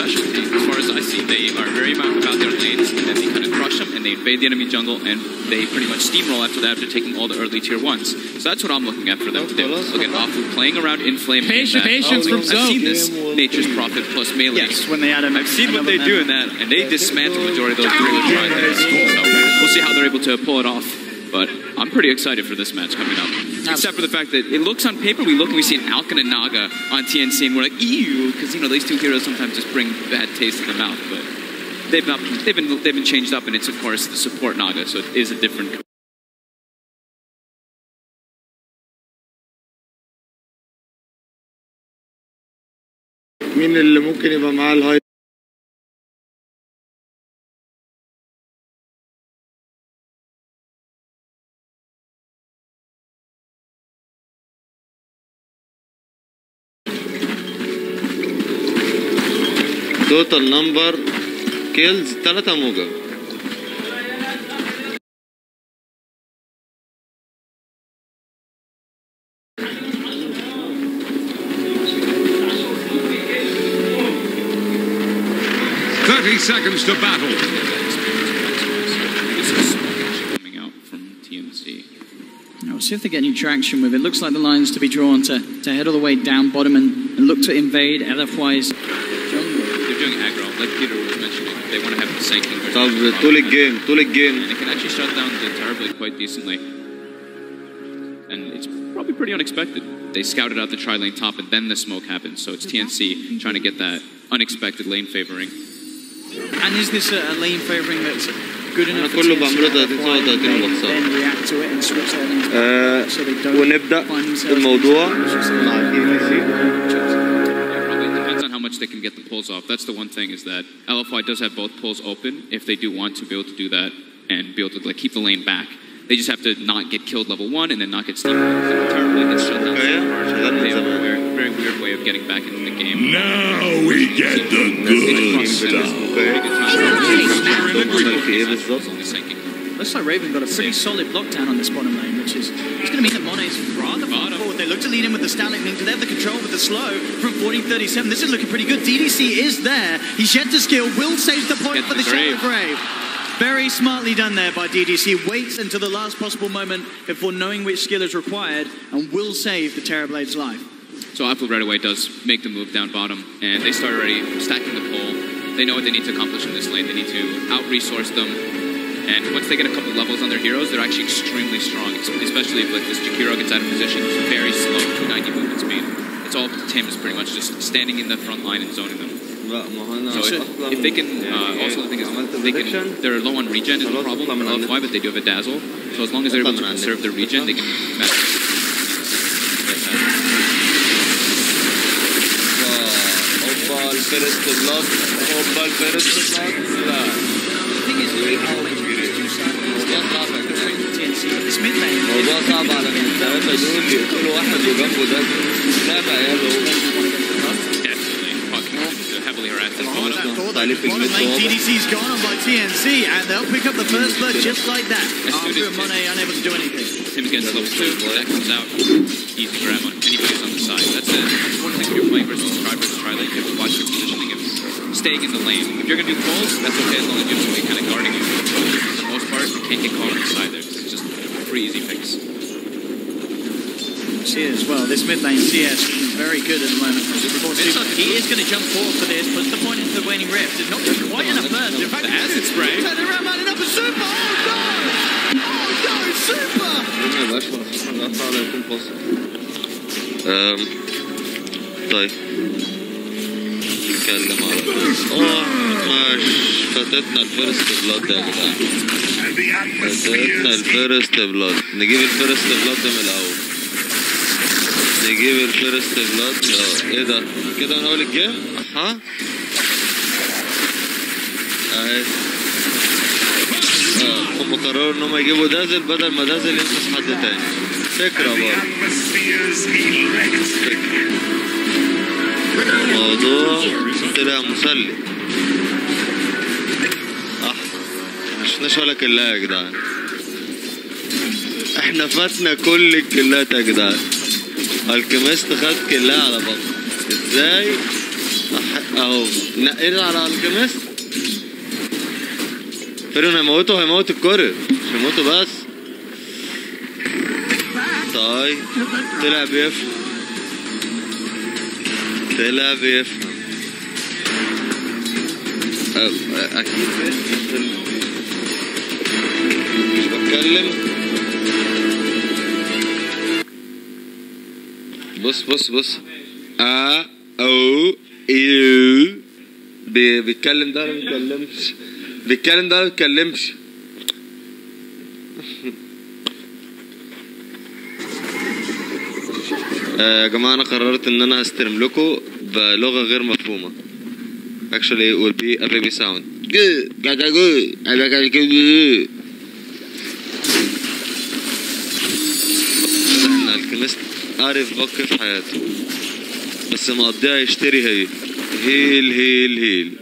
crush them. As far as I see, they are very about their lanes, and then they kind of crush them, and they invade the enemy jungle, and they pretty much steamroll after that after taking all the early tier 1s. So that's what I'm looking at for them. Look at Afu playing around in flame. Patience from Zoe. I've seen this Nature's Prophet plus melee. Yes, when they add him. I've seen what they do in that, and they dismantle the majority of those gorilla tridents. So we'll see how they're able to pull it off. But I'm pretty excited for this match coming up. Except for the fact that it looks on paper, we look and we see an Alkan and Naga on TNC, and we're like, ew, because these two heroes sometimes just bring bad taste in the mouth. But they've been changed up, and it's of course the support Naga, so it is a different. مين اللي ممكن يبقى معاه الهاي؟ توتال نمبر كيلز 3 موجب. Seconds to battle. Coming out from TNC. Now we'll see if they get any traction with it. Looks like the line's to be drawn to head all the way down bottom and look to invade LFY's jungle. They're doing aggro, like Peter was mentioning. They want to have the sinking. طول الجيم. And it can actually shut down the Terrorblade quite decently. And it's probably pretty unexpected. They scouted out the tri-lane top and then the smoke happens. So it's TNC trying to get that unexpected lane favoring. And is this a lane favoring that's good enough for كله بعمله 30 بخسارة. then react to it and switch their lanes so they don't ونبدأ الموضوع مع Probably depends on how much they can get the pulls off. That's the one thing, is that LFY does have both pulls open if they do want to be able to do that and be able to keep the lane back. They just have to not get killed level 1 and then not get steamrolled. Terribly gets shut down. They have a very weird way of getting back into the game. Now we get the goods. Looks like Raven got a pretty solid lockdown on this bottom lane, which is it's going to mean that Mone's rather far forward. They look to lead in with the Static Link. Do they have the control with the slow from 1437? This is looking pretty good. DDC is there. He's yet to skill. Will save the point for the Shadow Grave. Very smartly done there by DDC. Waits until the last possible moment before knowing which skill is required and will save the Terrorblade's life. So Apple right away does make the move down bottom, and they start already stacking the pole. They know what they need to accomplish in this lane. They need to out-resource them. And once they get a couple levels on their heroes, they're actually extremely strong, especially if this Jakiro gets out of position. It's very slow, 290 movement speed. It's all Tim is pretty much just standing in the front line and zoning them. So if they can, also the thing is, they're low on regen is the problem on LFY, but they do have a dazzle. So as long as they're able to conserve their regen, they can match. موضوع صعب على الثلاثة دول يقتلوا واحد وجنبه ده لا عياله. Heavily harassed at bottom lane, DDC's gone on by TNC, and they'll pick up the first blood just like that. After Monet unable to do anything. Tim against level 2, that comes out. Easy grab on anybody's on the side. That's the one thing if you're playing versus tri-lane, you have to watch your positioning of staying in the lane. If you're going to do pulls, that's okay as long as you have somebody kind of guarding you. For the most part, you can't get caught on the side there. It's just a pretty easy fix. See as well, this mid lane CS is very good at the moment. He is going to jump forward for this, puts the point into the waning rift. It's not quite enough burst. In fact, the acid spray. Turn around, lining up a super. Oh no! Oh no, super! طيب نتكلم على ماشي فاتتنا الفيرست بلاد يا جدعان. فاتتنا الفيرست بلاد. نجيب الفيرست بلاد ده من الأول. نجيب الفيرست بلاد. ايه ده؟ كده انا اول الجيم؟ ها؟ اهي. هم قرروا ان هم يجيبوا دازل بدل ما دازل ينقص حد تاني. فكرة برضه. الموضوع طلع مسلي. مشناش ولا كلها يا جدعان. احنا فاتنا كل الكلات يا جدعان. الكيميست خد كلها على بطن. ازاي اهو نقل على الكمس. فيريون هيموت الكورة، مش هيموتوا بس. طيب طلع بيفهم. اكيد مش بتكلم. بص او ايو بيتكلم ده ولا بيتكلمش؟ بيتكلم ده ولا بيتكلمش؟ يا جماعة أنا قررت إن أنا هستلم لكم بلغة غير مفهومة. Actually it will be a baby sound. إحنا الكنيست عارف بق في حياته بس مقضيها يشتري هيل.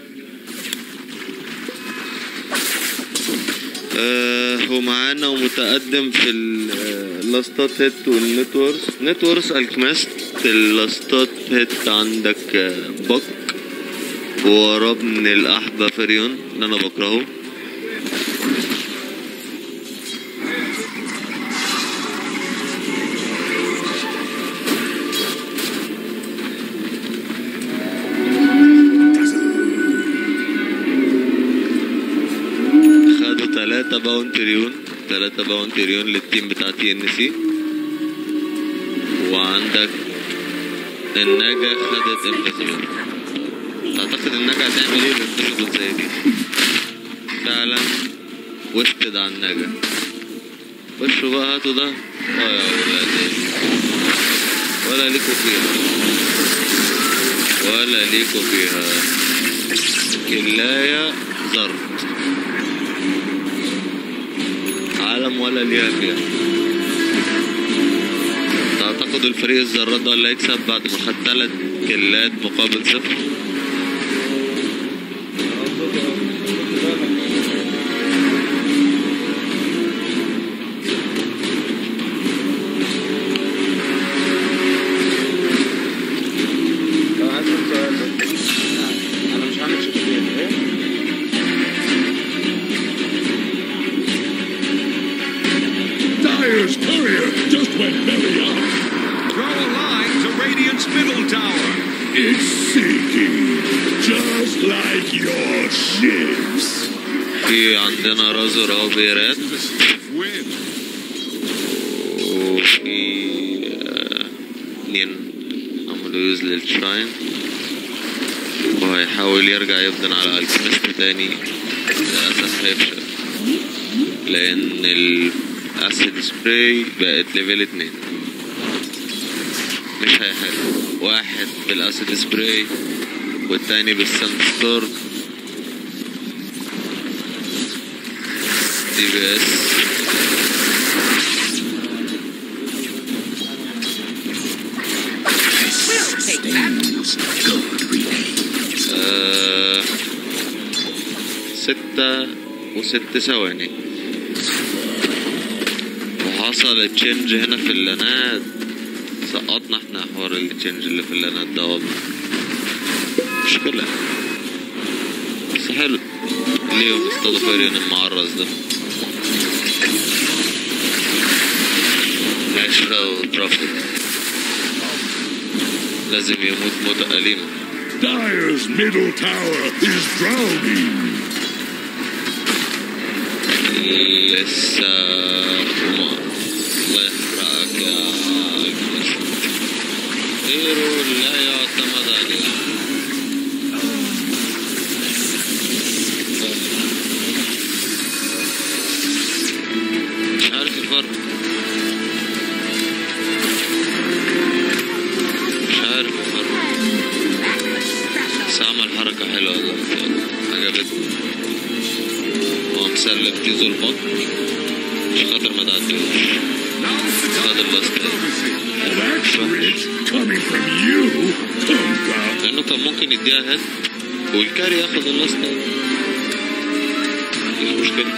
هو معانا ومتقدم في اللاستات هيت والنتورس الكمست. اللاستات هيت عندك بق وراه ابن الأحبة فيريون اللي أنا بكرهه. خدوا 3 باونتريون للتيم بتاع TNC. وعندك النجا خدت انفيزبل. تعتقد النجا هتعمل ايه بالانفيزبل زي دي؟ فعلا وستد على النجا. وشوا بقى هاتوا ده. يا ولاد ولا ليكوا فيها كلاية زرد عالم ولا ليها فيها. تعتقدوا الفريق الزراد ده اللي هيكسب بعد ما خد 3 كلات مقابل 0؟ Dire's courier just went belly up. Throw a line to Radiant's middle tower. It's sinking, just like your ships. في عندنا رازر اهو بيرات. وفي 2 عملوا يوز للشراين وهيحاول يرجع يبدن على الكيمست تاني. للأسف هيفشل لأن الأسيد سبراي بقت ليفل 2. مش هيحل. 1 بالأسيد سبراي والتاني بالساند ستورم. دي بي اس 6 و6 ثواني. وحصل تشينج هنا في اللانات. سقطنا احنا حوار التشينج اللي في اللانات ده والله مشكلة بس حلو. ليهم اصطادوا فيريون المعرض ده. عشرة وبروفيت لازم يموت موتة أليمة. Dire's middle tower is drowning. لسه الله يحرقك يا كنيست. هيرو لا يعتمد عليه. مش عارف الفرق. بس عمل حركة حلوة دلوقتي عجبتني. هو مسلم تيزو البط مش خاطر ما تعديهوش. خد اللاست لأنه كان ممكن يديها هيد والكاري ياخد اللاست. مش مشكلة.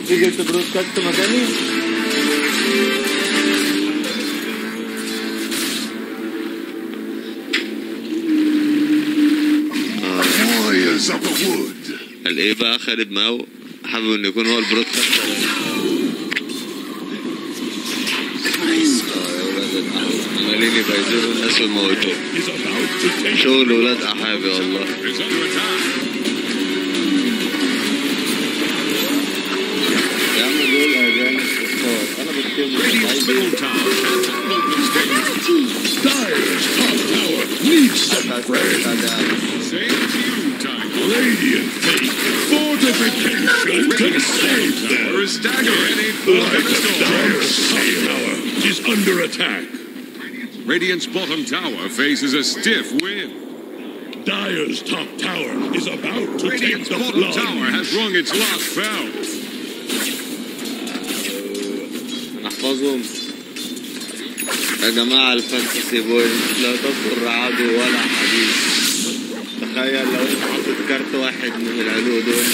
تيجي تبروز كاست مكاني نعمل ايه بقى خالد ماو حابب انه يكون هو البرودكاستر عمالين يبيزوا الناس ويموتوا شغل ولاد احابي والله يا عم دول اجانب كفار انا Dyer's top tower needs some friends. Radiant make fortification can save them. Like Dyer's top tower is under attack. Radiant's bottom tower faces a stiff wind. Dyer's top tower is about to Radiant's take the bottom plunge. tower has rung its last bell. نحفظهم يا جماعة الفانتسي بوينت لا تذكر عدو ولا حديث تخيل لو انت حطيت كارت واحد من العدو دول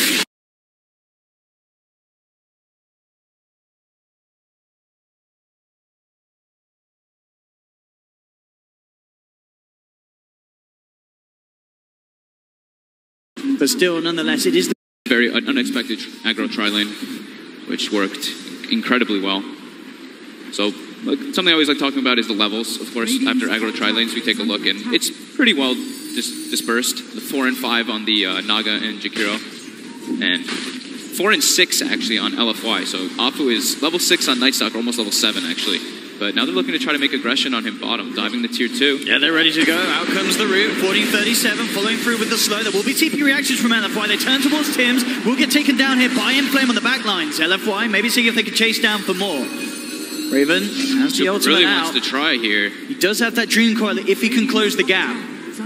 But still, nonetheless, it is the Very unexpected aggro tri-lane, which worked incredibly well. So something I always like talking about is the levels. Of course, after aggro tri-lanes, we take a look, and it's pretty well dispersed. The 4 and 5 on the Naga and Jakiro, and 4 and 6 actually on LFY. So Afu is level 6 on Nightstalker, almost level 7 actually. But now they're looking to try to make aggression on him bottom, diving the tier 2. Yeah, they're ready to go. Out comes the root. 1437 following through with the slow. There will be TP reactions from LFY. They turn towards Tim's. Will get taken down here by Inflame on the back lines. LFY maybe seeing if they can chase down for more. Raven has the ultimate really out. wants to try here. He does have that Dream Coil if he can close the gap.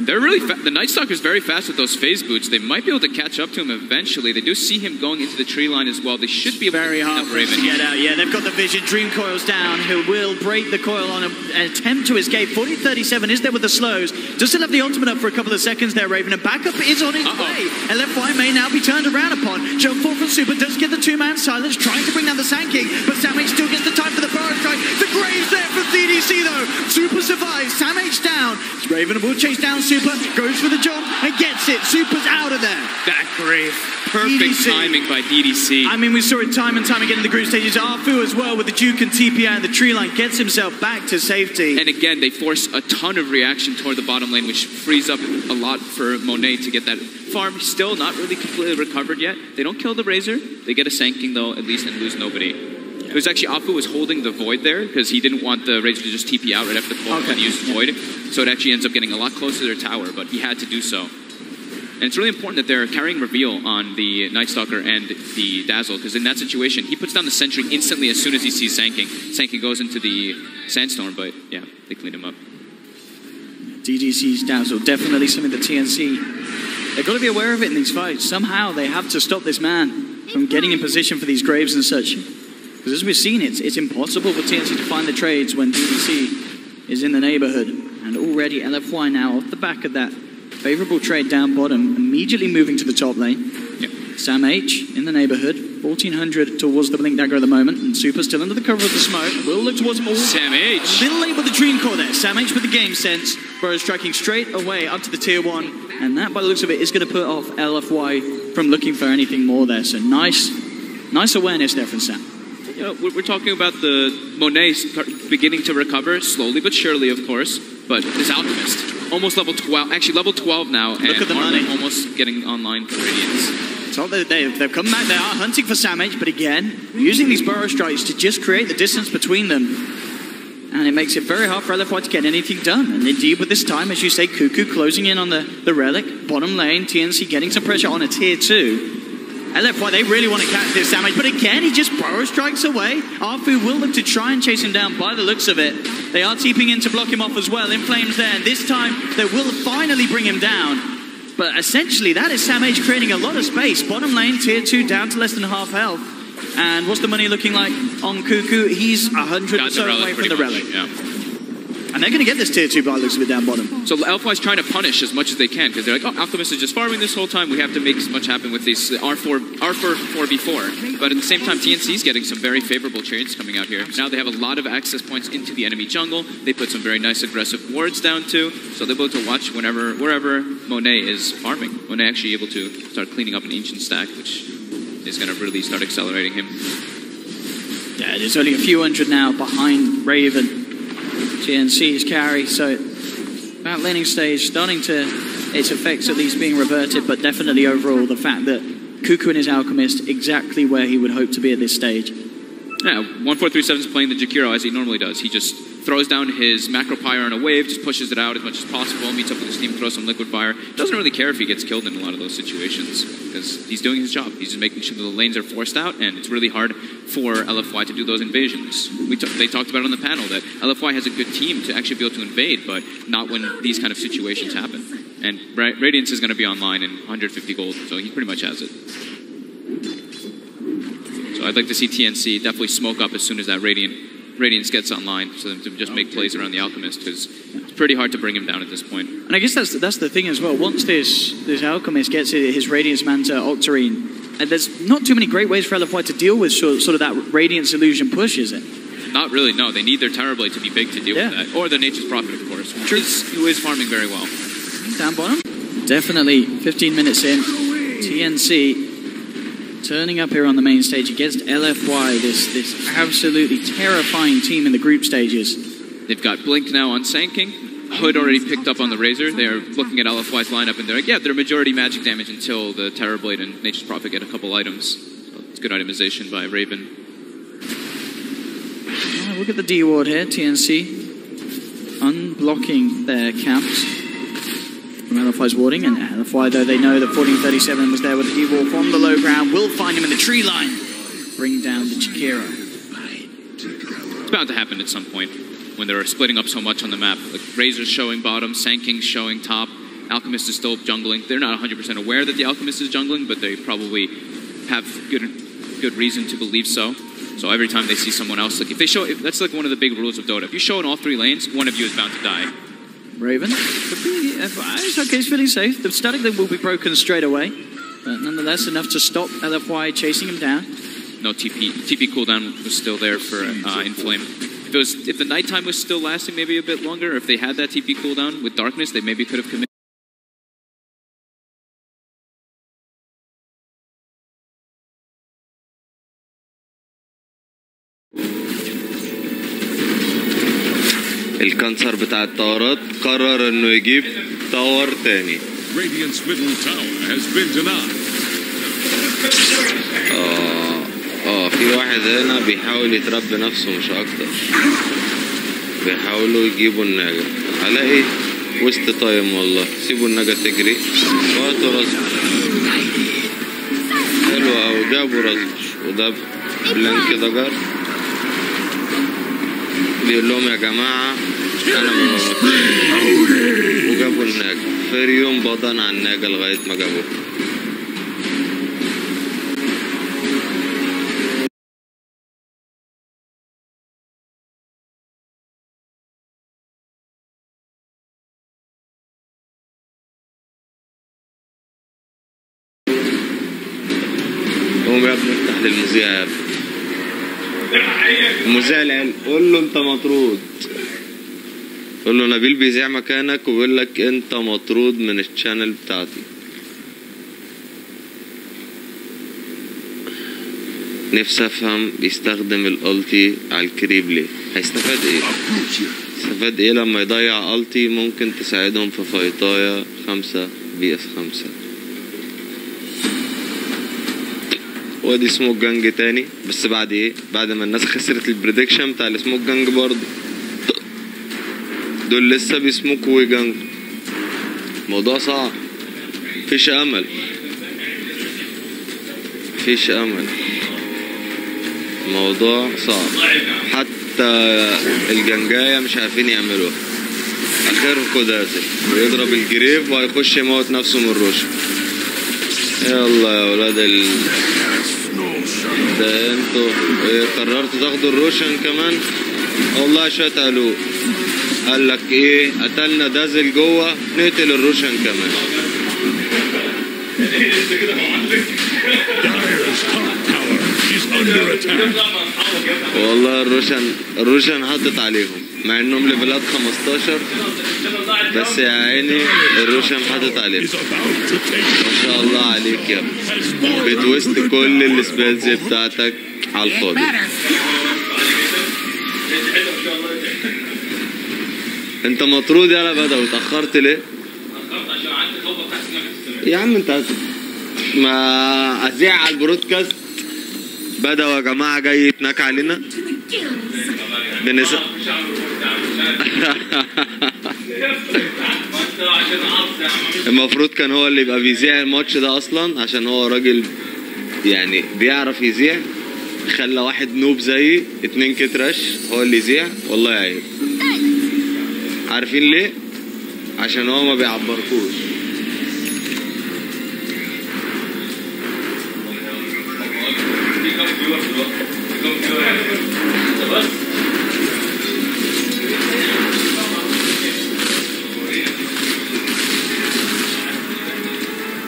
They're really the Nightstalker is very fast with those phase boots. They might be able to catch up to him eventually. They do see him going into the tree line as well. They should be able Very to hard for him to get out. Yeah, they've got the vision. Dream Coil's down. Who will break the coil on an attempt to escape. 1437 is there with the slows. Does still have the ultimate up for a couple of seconds there, Raven. And backup is on his way. LFY may now be turned around upon. Jump forward from Super does get the two-man silence, trying to bring down the Sand King, but Sam H still gets the time for the burrow strike. The Graves there for DDC though. Super survives. Sam H down. Raven will chase down Super. Goes for the jump and gets it. Super's out of there. That Grave. Perfect DDC. timing by DDC. I mean, we saw it time and time again in the group stages. Arfu as well with the Duke and TPI and the tree line gets himself back to safety. And again, they force a ton of reaction toward the bottom lane, which frees up a lot for Monet to get that farm. Still not really completely recovered yet. They don't kill the Razor. They get a Sanking though, at least, and lose nobody. It was actually Afu was holding the Void there because he didn't want the Razor to just TP out right after the pull and use Void. So it actually ends up getting a lot closer to their tower, but he had to do so. And it's really important that they're carrying Reveal on the Nightstalker and the Dazzle, because in that situation, he puts down the Sentry instantly as soon as he sees Sanking. Sanking goes into the Sandstorm, but yeah, they cleaned him up. DDC's Dazzle, definitely something that TNC, they've got to be aware of it in these fights. Somehow they have to stop this man from getting in position for these Graves and such. Because as we've seen, it's impossible for TNC to find the trades when DDC is in the neighborhood. And already LFY now off the back of that favorable trade down bottom, immediately moving to the top lane. Yep. Sam H in the neighborhood, 1400 towards the Blink Dagger at the moment, and Super still under the cover of the smoke. Will look towards him all. Sam H. A little late with the Dream Core there. Sam H with the game sense. Burrow striking straight away up to the tier 1, and that, by the looks of it, is going to put off LFY from looking for anything more there. So nice awareness there from Sam. You know, we're talking about the Monet beginning to recover, slowly but surely, of course. But this Alchemist, almost level 12, actually level 12 now, Look and at the money. almost getting online for Radiance. So they've come back, they are hunting for Sam H, but again, using these burrow strikes to just create the distance between them. And it makes it very hard for LFY to get anything done. And indeed, with this time, as you say, Cuckoo closing in on the Relic, bottom lane, TNC getting some pressure on a tier 2. LFY, they really want to catch this Sam H, but again, he just burrow strikes away. Arfu will look to try and chase him down by the looks of it. They are TPing in to block him off as well. Inflame's there, and this time, they will finally bring him down. But essentially, that is Sam H creating a lot of space. Bottom lane, tier 2, down to less than half health. And what's the money looking like on Cuckoo? He's 100 or so away from the Relic. Yeah. And they're going to get this tier 2 by the looks of it down bottom. So LFY's trying to punish as much as they can because they're like, oh, Alchemist is just farming this whole time. We have to make as much happen with these R4B4. But at the same time, TNC's getting some very favorable trades coming out here. Now they have a lot of access points into the enemy jungle. They put some very nice aggressive wards down too. So they're able to watch wherever Monet is farming. Monet actually able to start cleaning up an ancient stack, which is going to really start accelerating him. Yeah, there's only a few hundred now behind Raven. TNC's carry, so that laning stage starting to, its effects at least being reverted, but definitely overall the fact that Cuckoo and his Alchemist exactly where he would hope to be at this stage. Yeah, 1437 is playing the Jakiro as he normally does. He just throws down his Macro Pyre on a wave, just pushes it out as much as possible, meets up with his team, throws some Liquid Fire. Doesn't really care if he gets killed in a lot of those situations, because he's doing his job. He's just making sure the lanes are forced out, and it's really hard for LFY to do those invasions. They talked about it on the panel that LFY has a good team to actually be able to invade, but not when these kind of situations happen. And Radiance is going to be online in 150 gold, so he pretty much has it. So I'd like to see TNC definitely smoke up as soon as that Radiance gets online, so them to just make plays around the Alchemist, because it's pretty hard to bring him down at this point. And I guess that's the thing as well. Once this Alchemist gets his Radiance Manta Octarine, and there's not too many great ways for LFY to deal with sort of that Radiance illusion push, is it? Not really, no. They need their Terrorblade to be big to deal with that. Or the Nature's Prophet, of course, who is farming very well. Down bottom? Definitely 15 minutes in. TNC turning up here on the main stage against LFY, this absolutely terrifying team in the group stages. They've got Blink now on Sand King. Hood already picked up on the Razor. They're looking at LFY's lineup and they're like, yeah, they're majority magic damage until the Terrorblade and Nature's Prophet get a couple items. So it's good itemization by Raven. Oh, look at the D ward here, TNC unblocking their camps from LFY's warding, and LFY, though they know that 1437 was there with the D ward from the low ground, will find him in the tree line, bring down the Jakiro. It's bound to happen at some point when they're splitting up so much on the map. Like Razor's showing bottom, Sand King's showing top, Alchemist is still jungling. They're not 100% aware that the Alchemist is jungling, but they probably have good reason to believe so. So every time they see someone else, like that's like one of the big rules of Dota. If you show in all three lanes, one of you is bound to die. Raven, it's okay, he's feeling safe. The static lane will be broken straight away, but nonetheless enough to stop LFY chasing him down. No TP cooldown was still there for Inflame. If the nighttime was still lasting maybe a bit longer, or if they had that TP cooldown with darkness, they maybe could have committed. الكانسر بتاع التاورات قرر انه يجيب تاور تاني. Radiant's middle tower has been denied. في واحد هنا بيحاول يتربى نفسه مش اكتر. بيحاولوا يجيبوا الناجة. هلاقي وسط تايم والله. سيبوا الناجة تجري. وقتوا رزق. حلو اوي جابوا رزق. وده بلانك دجر. بيقول لهم يا جماعة أنا موت وجابوا الناجة. فريوم بضن على الناجة لغاية ما جابوه. قوم يا ابني افتح للمذيع يا ابني. المذيع العيال قول له انت مطرود. قول له نبيل بيذيع مكانك وبيقول لك انت مطرود من الشانل بتاعتي. نفسي افهم بيستخدم الالتي على الكريب ليه؟ هيستفاد ايه؟ هيستفاد ايه لما يضيع التي ممكن تساعدهم في فايطايا 5 vs5. وادي سموك جانج تاني بس بعد ايه؟ بعد ما الناس خسرت البريدكشن بتاع السموك جانج برضه. دول لسه بيسموكوا وجانج. موضوع صعب. مفيش امل. مفيش امل. موضوع صعب. حتى الجنجاية مش عارفين يعملوها. اخركوا دازل ويضرب الجريف وهيخش يموت نفسه من الروشن. يلا يا ولاد ده انتوا قررتوا تاخدوا الروشن كمان؟ والله شوية قالوا قال لك ايه، قتلنا دازل جوه نقتل الروشن كمان. والله الروشن حطت عليهم مع انهم ليفلات 15 بس يا عيني الروشن حطت عليهم. ما شاء الله عليك يا ابني، بتوست كل السبيلز بتاعتك على الفاضي. انت مطرود يا بدأ واتأخرت ليه؟ يا عم انت ما اذيع على البرودكاست بدأ يا جماعة جاي يتنك علينا المفروض كان هو اللي يبقى بيذيع الماتش ده اصلا عشان هو راجل يعني بيعرف يذيع. خلى واحد نوب زيي 2 كترش هو اللي يذيع. والله عيب. عارفين ليه؟ عشان هو ما بيعبركوش.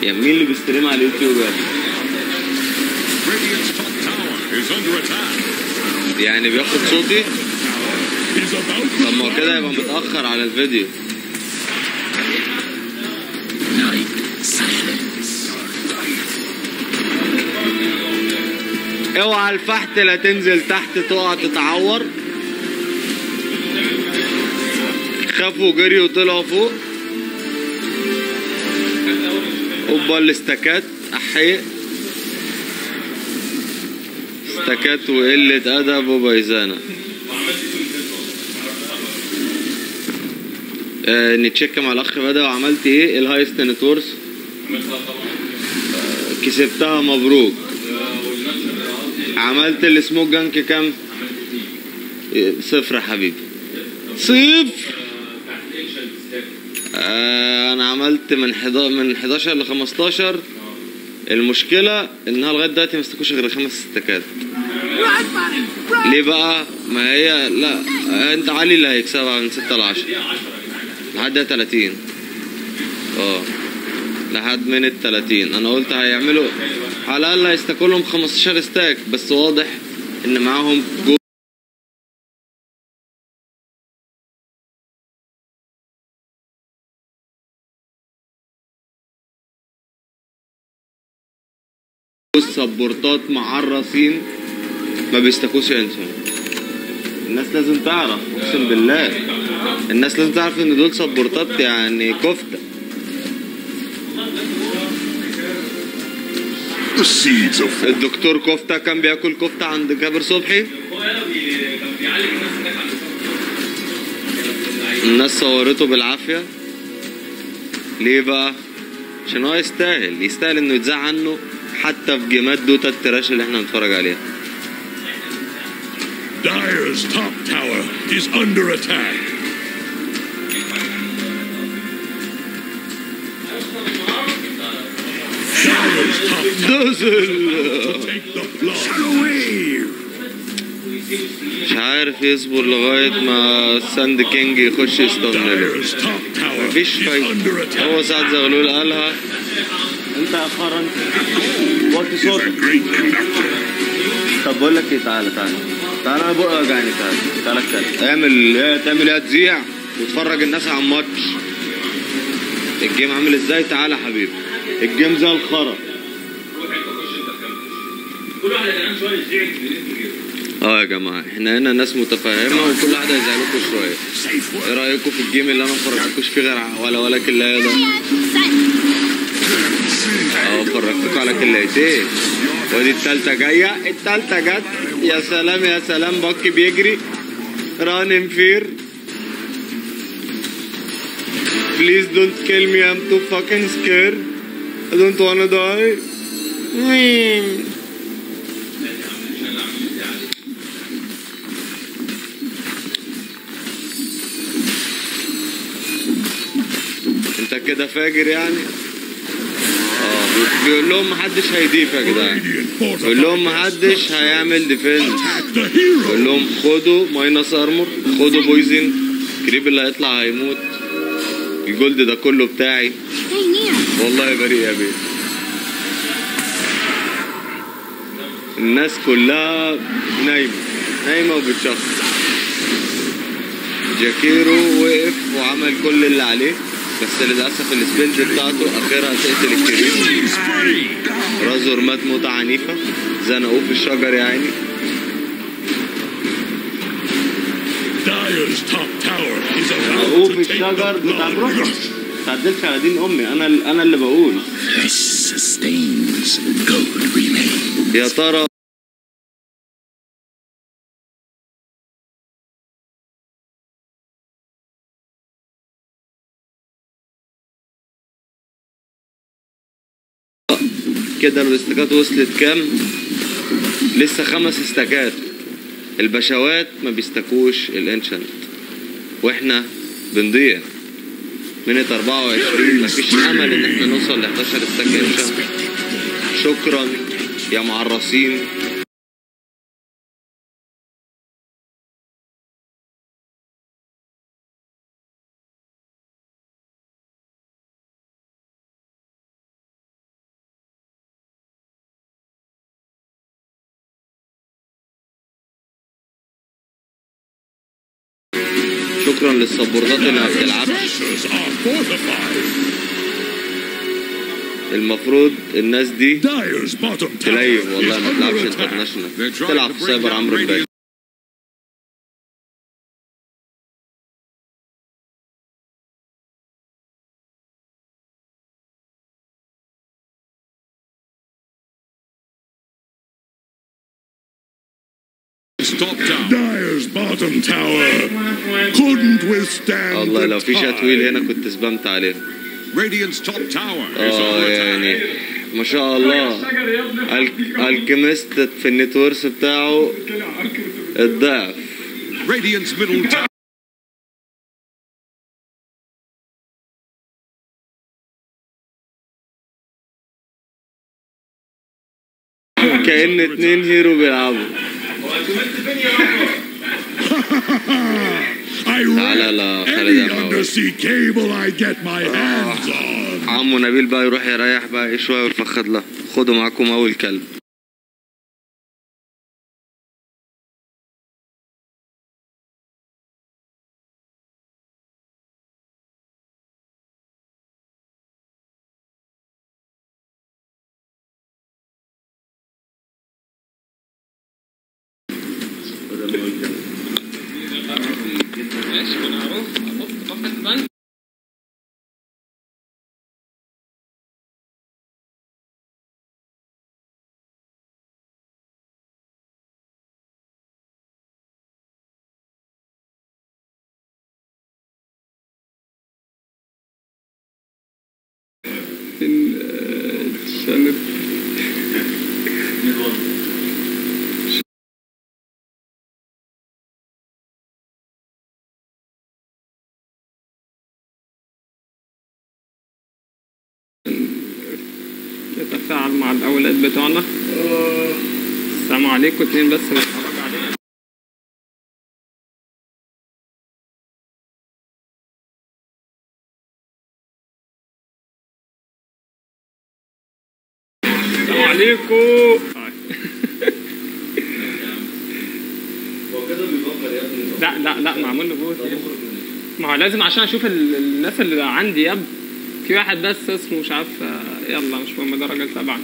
يا مين اللي بيستريم على اليوتيوب يعني بياخد صوتي؟ طب ما كده يبقى متأخر على الفيديو. اوعى الفحت لا تنزل تحت تقع تتعور. خافوا جري وطلعوا فوق. اوبا الاستكات احيق استكات وقلة ادب وبيزانة. نتشيك مع الاخ بدأ. وعملت ايه؟ الهايست نتورس كسبتها مبروك. عملت السموك جانك كام؟ 0 يا حبيبي 0. انا عملت من 11 ل 15. المشكلة انها لغاية دلوقتي ما استكوش غير 5 استكات. ليه بقى؟ ما هي لا انت علي اللي هيكسبها من 6 ل 10 لحد 30. لحد من 30. انا قلت هيعملوا على الاقل هيستكوا لهم 15 ستاك. بس واضح ان معاهم سبورتات معرصين ما بيستكوش انسان. الناس لازم تعرف، اقسم بالله الناس لازم تعرف ان دول سبورتات يعني كفتة. الدكتور كفتة كان بياكل كفتة عند جابر صبحي. الناس صورته بالعافية. ليه بقى؟ عشان هو يستاهل انه يتذاع عنه حتى في جيمات دوتا التراش اللي احنا بنتفرج عليها. Dyer's top tower is under attack. Dyer's top tower take the blood. مش عارف يصبر لغاية ما الساند كينج يخش يستنله. مفيش فايدة. هو سعد زغلول قالها. انت يا خرا وطي صوتك. طب بقول لك ايه، تعالى انا بقى وجعني. تعالى تعمل ايه؟ تذيع وتفرج الناس على الماتش. الجيم عامل ازاي؟ تعالى يا حبيبي الجيم زي الخرا. كل واحد يا جماعه شويه يذيع. يا جماعه احنا هنا ناس متفاهمه وكل واحد هيزعلكوا شويه. ايه رايكم في الجيم اللي انا ما فرجتكوش فيه غير ولا كلايه ده؟ فرجتكوا على كلايتين. ودي التالتة جاية. التالتة جت. يا سلام باكي بيجري. ران فير. Please don't kill me, I'm too fucking scared. I don't wanna die. انت كده فاجر يعني؟ بيقول لهم محدش هيديف يا جدعان. بيقول لهم محدش هيعمل ديفنس. بيقول لهم خدوا ماينس ارمور، خدوا بويزن، الكريب اللي هيطلع هيموت. الجولد ده كله بتاعي والله. بريء يا بيه. الناس كلها نايمة وبتشخص. جاكيرو وقف وعمل كل اللي عليه، بس للأسف السبيلز بتاعته آخرها تقتل الكريم. رازور مات موتة عنيفة، زنقوه في الشجر يا عيني. زنقوه في الشجر بتاع بروحه. متعدلش على دين أمي، أنا اللي بقول. يا ترى كده الاستكات وصلت كام؟ لسه 5 استكات. البشوات ما بيستكوش الانشنت واحنا بنضيع. منت 24 مفيش امل ان احنا نوصل ل 11 استك انشنت. شكرا يا معرصين. شكرا للسبورتات اللي ما بتلعبش. المفروض الناس دي تليف والله، ما تلعبش انترناشونال، تلعب في سايبر عمرو الباشا. Dyer's bottom tower couldn't withstand. والله لو في شاتويل هنا كنت سبمت عليه. Radiant's top tower is under يعني attack. ما شاء الله الكيمست في النتورس بتاعه الضعف. Radiant's middle tower. كأن 2 هيرو بيلعبوا. تعالى لا خالد يا عمو. عمو نبيل بقى يروح يريح بقى ايه شويه ويفخد له. خدوا معاكم اول كلب. نتفاعل مع الأولاد بتوعنا. السلام عليكم. 2 بس نتفرج علينا. السلام عليكم. لا معمول له بوت. ما هو لازم عشان اشوف الناس اللي عندي يا ابني. في واحد بس اسمه مش عارف. يلا مش مهم، ده راجل تبعنا.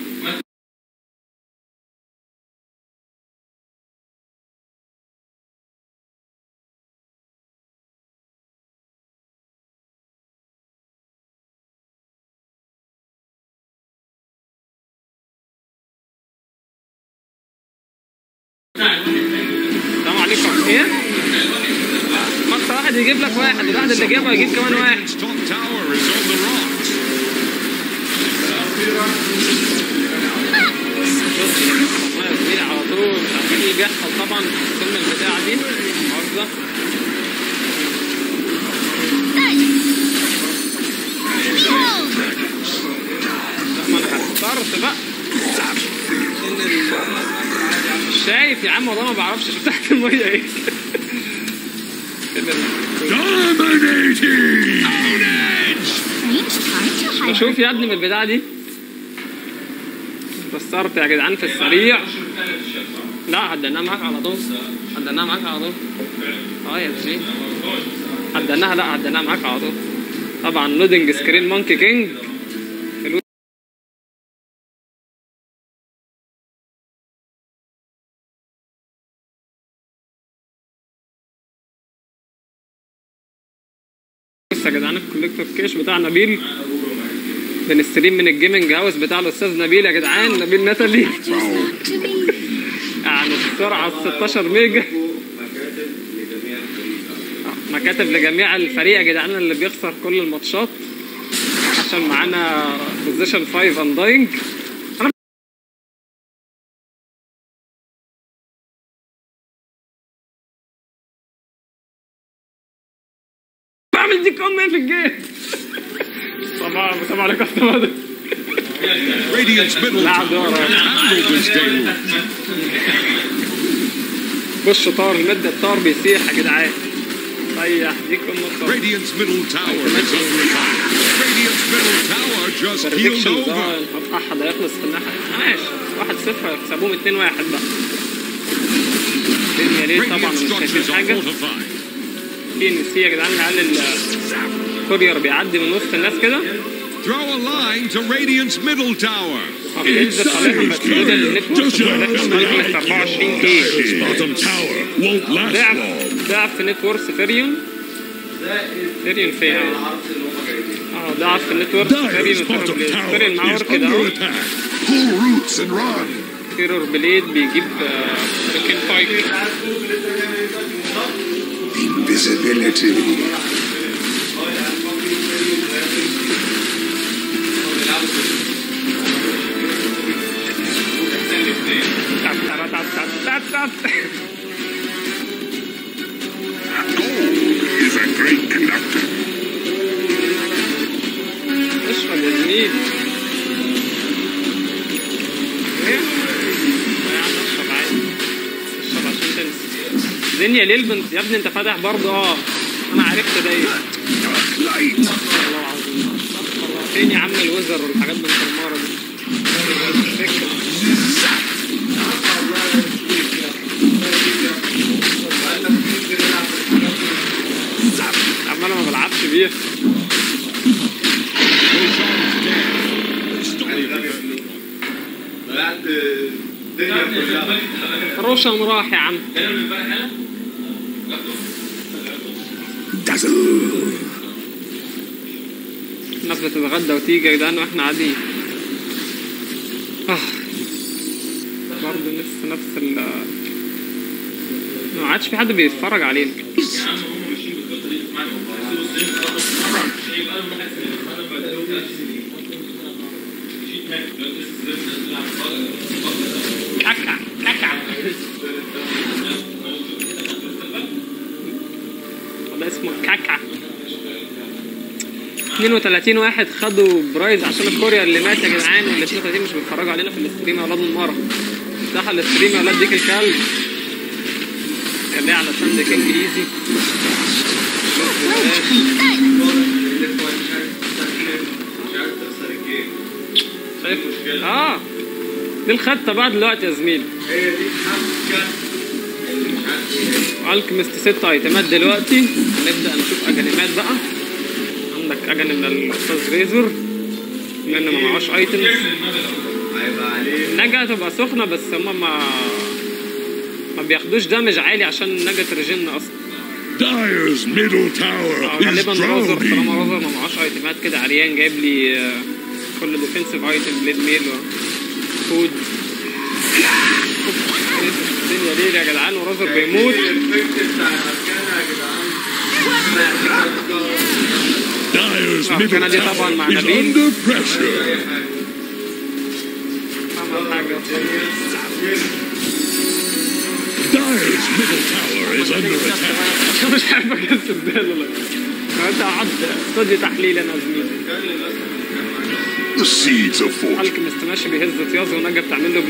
السلام عليكم. ايه؟ مقطع واحد يجيب لك واحد، الواحد اللي جابه يجيب كمان واحد. على طول عشان اللي بيحصل طبعا في الفيلم البتاعة دي مؤاخذة. ما انا هخترت بقى. شايف يا عم والله ما بعرفش اشوف تحت المية ايه. بشوف يا ابني من البتاعة دي. كسرت يا جدعان في السريع. لا عدناها معاك على طول. عدناها معاك على طول. يا جي. عدناها، لا عدناها معاك على طول. طبعا لودنج سكرين مونكي كينج. بص يا جدعان الكوليكتور كيش بتاع نبيل. بنستلم من الجيمنج هاوس بتاع الاستاذ نبيل يا جدعان. نبيل نتالي يعني السرعه 16 ميجا. مكاتب لجميع الفريق يا جدعان اللي بيخسر كل الماتشات عشان معانا بوزيشن 5 انداينج. انا بعمل دي كوم في الجيم. طبعا عليك احتمال. Radiant's middle tower handled this deluge. بص طار المد الطار بيسيح يا جدعان. طيح ديكم الطار. Radiant's middle tower is under attack. Radiant's middle tower just healed over. احد هيخلص في الناحية. ماشي 1-0 هيكسبوهم 2-1 بقى. الدنيا ليه طبعا مش شايفين حاجة. في NC يا جدعان العيال الكورير بيعدي من وسط الناس كده. Draw a line to Radiant's middle tower. بينزل عليهم بس كده النتورك بتاعتهم 24 كي. ضعف نتورك فيريون فين؟ ضعف النتورك فيريون معاه كده اهو. تيرور بليد بيجيب سكين فايك. Invisibility. Gold is a great conductor. اشرب يا زميل. اشرب عادي. اشرب عشان تنسى. دنيا ليه البنت يا ابني انت فاتح برضه. انا عرفت ده ايه. الله العظيم. فين يا عم الوزر والحاجات من المره دي. عم انا ما بلعبش بيه. روشن راح يا عم. الناس بتتغدى وتيجي يا جدعان واحنا قاعدين. برضه لسه نفس ال ما عادش في حد بيتفرج علينا. كاكا ده اسمه كاكا. 32 واحد خدوا برايز عشان الكوريا اللي مات يا جدعان. وال 32 مش بيتفرجوا علينا في الاستريم يا ولاد المره. افتح الاستريم يا ولاد ديك الكلب. خليها على ساند كينج ايزي. شايف؟ دي الخطه بقى دلوقتي يا زميلي. الكيمست 6 ايتمات دلوقتي. هنبدا نشوف اجانيمات بقى. عندك اجاني من الاستاذ ريزور لان ما معهوش ايتمز. النجا هتبقى سخنه بس هما ما بياخدوش دامج عالي عشان النجا ترجن اصلا. غالبا رازر طالما رازر ما معهوش ايتمات كده عريان جايب لي كل ديفنسيف ايتم بليد ميل وفود. الدنيا ليل يا جدعان ورازر بيموت. كان دي طبعا مع نبيل. عمل حاجة. مش عارف اكسب ده والله. انت قعدت استوديو تحليل انا زميلي. الكيمست ماشي بيهز طياز ونجا بتعمل له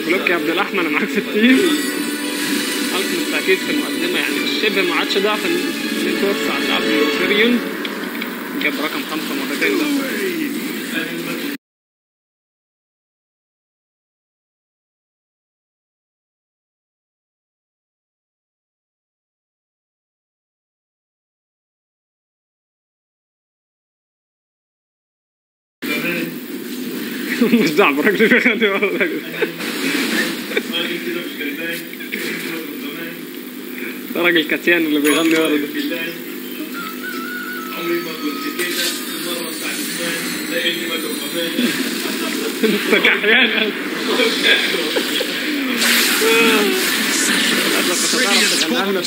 بلوك يا عبد الاحمد انا معاك في التيم. الكيمست اكيد في المقدمه يعني شبه ما عادش ضعف النتورك على العاب تيريون جاب رقم 5 مرتين ده. مش دعوة براجل بيغني والله. ده راجل كاتيان اللي بيغني ورا ده. عمري ما كنت كده مرة بتاعت زمان لاني ما كمان. انت كحيان.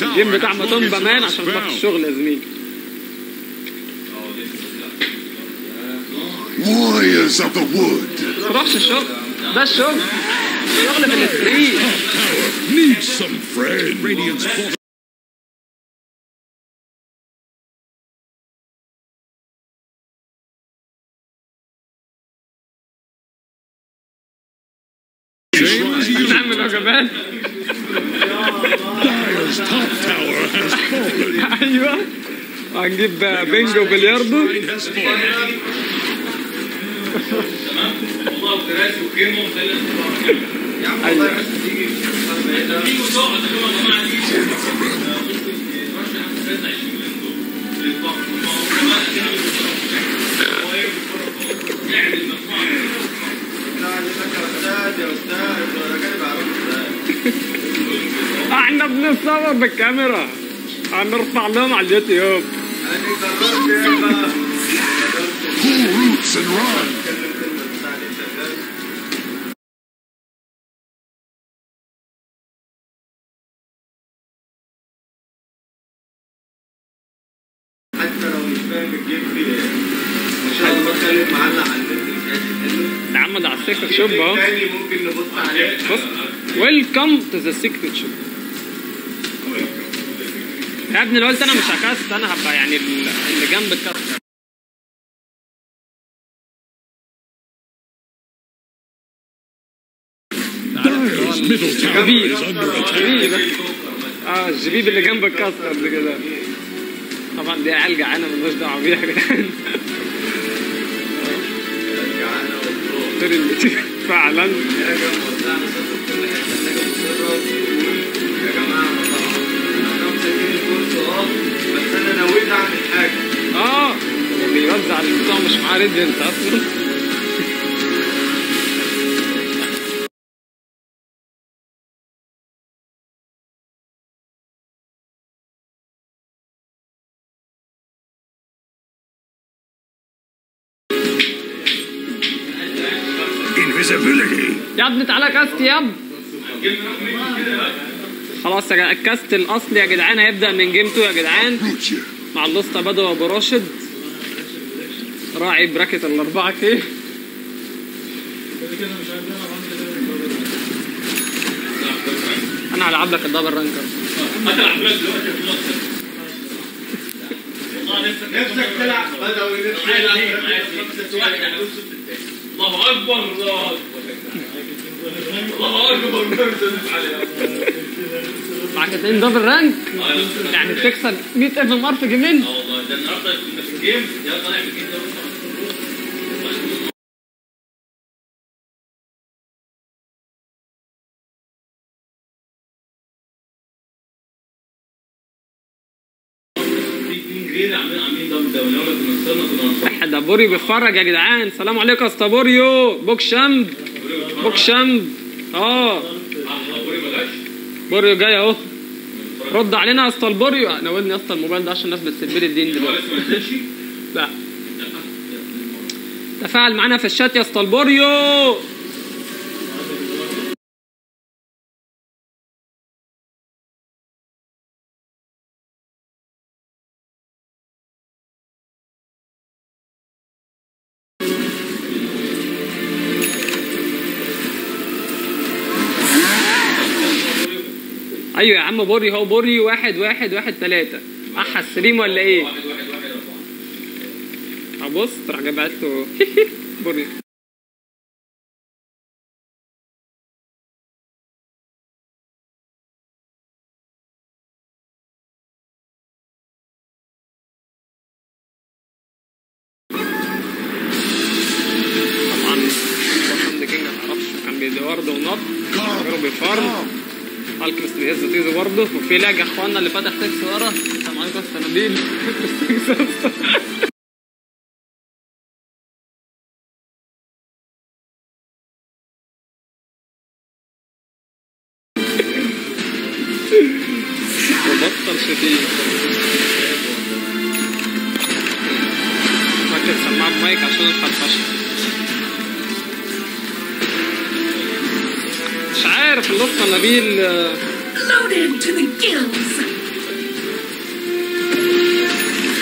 الجيم بتاع ماتومبا مان عشان تروح الشغل يا زميلي. Warriors of the wood. ما تروحش الشغل، ده الشغل. شغل في الستريت. Need some friends. Radiant's bottom. نعمل وجبات. Dyer's top tower has fallen. ايوه هنجيب بينجو وبلياردو. احنا بنصور بالكاميرا هنرفع لهم على اليوتيوب. Pull roots and run. حتى لو مش فاهم الجيم فيه ايه ان شاء الله خالد معلق على البنت مش عايز ده عمد على السيكرت شوب اهو. تاني ممكن نبص عليه. بص ويلكم تو ذا سيكرت شوب. يا ابني لو قلت انا مش هكست انا هبقى يعني اللي جنب الكاست. Dyer's middle tower is under attack. الجبيب اللي جنب الكاست قبل كده. طبعا دي عيال جعانه مالناش دعوه بيها يا جدعان. فعلا بس انا نويت اعمل حاجه. بيوزع البتاع مش معاه ريديانت اصلا. يا ابني تعالى كاست يا ابني. خلاص يا جدعان الكاست الاصلي يا جدعان هيبدا من جيم 2 يا جدعان مع اللوستا بدو وابو راشد راعي براكت الاربعه كده. انا هلعب لك الدبل رانكر. نفسك تلعب بدوي الله اكبر الله اكبر الله اكبر. معاك 2 دبل رانك يعني بتكسب 100 اف ام ار في جيمين. والله ده النهارده كنا في الجيم يلا نعمل جيم ده. ده بوريو بيتفرج يا جدعان. السلام عليكم يا اسطى بوريو. بوك شمب بوريو جاي اهو. رد علينا يا اسطى البوريو. ناولني يا اسطى الموبايل ده عشان الناس بتسب لي الدين دلوقتي. لا تفاعل معانا في الشات يا اسطى البوريو. ايوه يا عم بوري هو بوري 1 1 1 3 احا السليم ولا ايه؟ ابص راح جابت له بوري. الفرد. الكريس بيهز تيزو برضه. وفي لاج يا اخوانا اللي فتح تكس ورا. السلام عليكم يا استاذ نبيل. وبطل شتيم. فاكر سماعة بمايك عشان الخرفشة. مش عارف اللقطة نبيل. Loaded to the gills.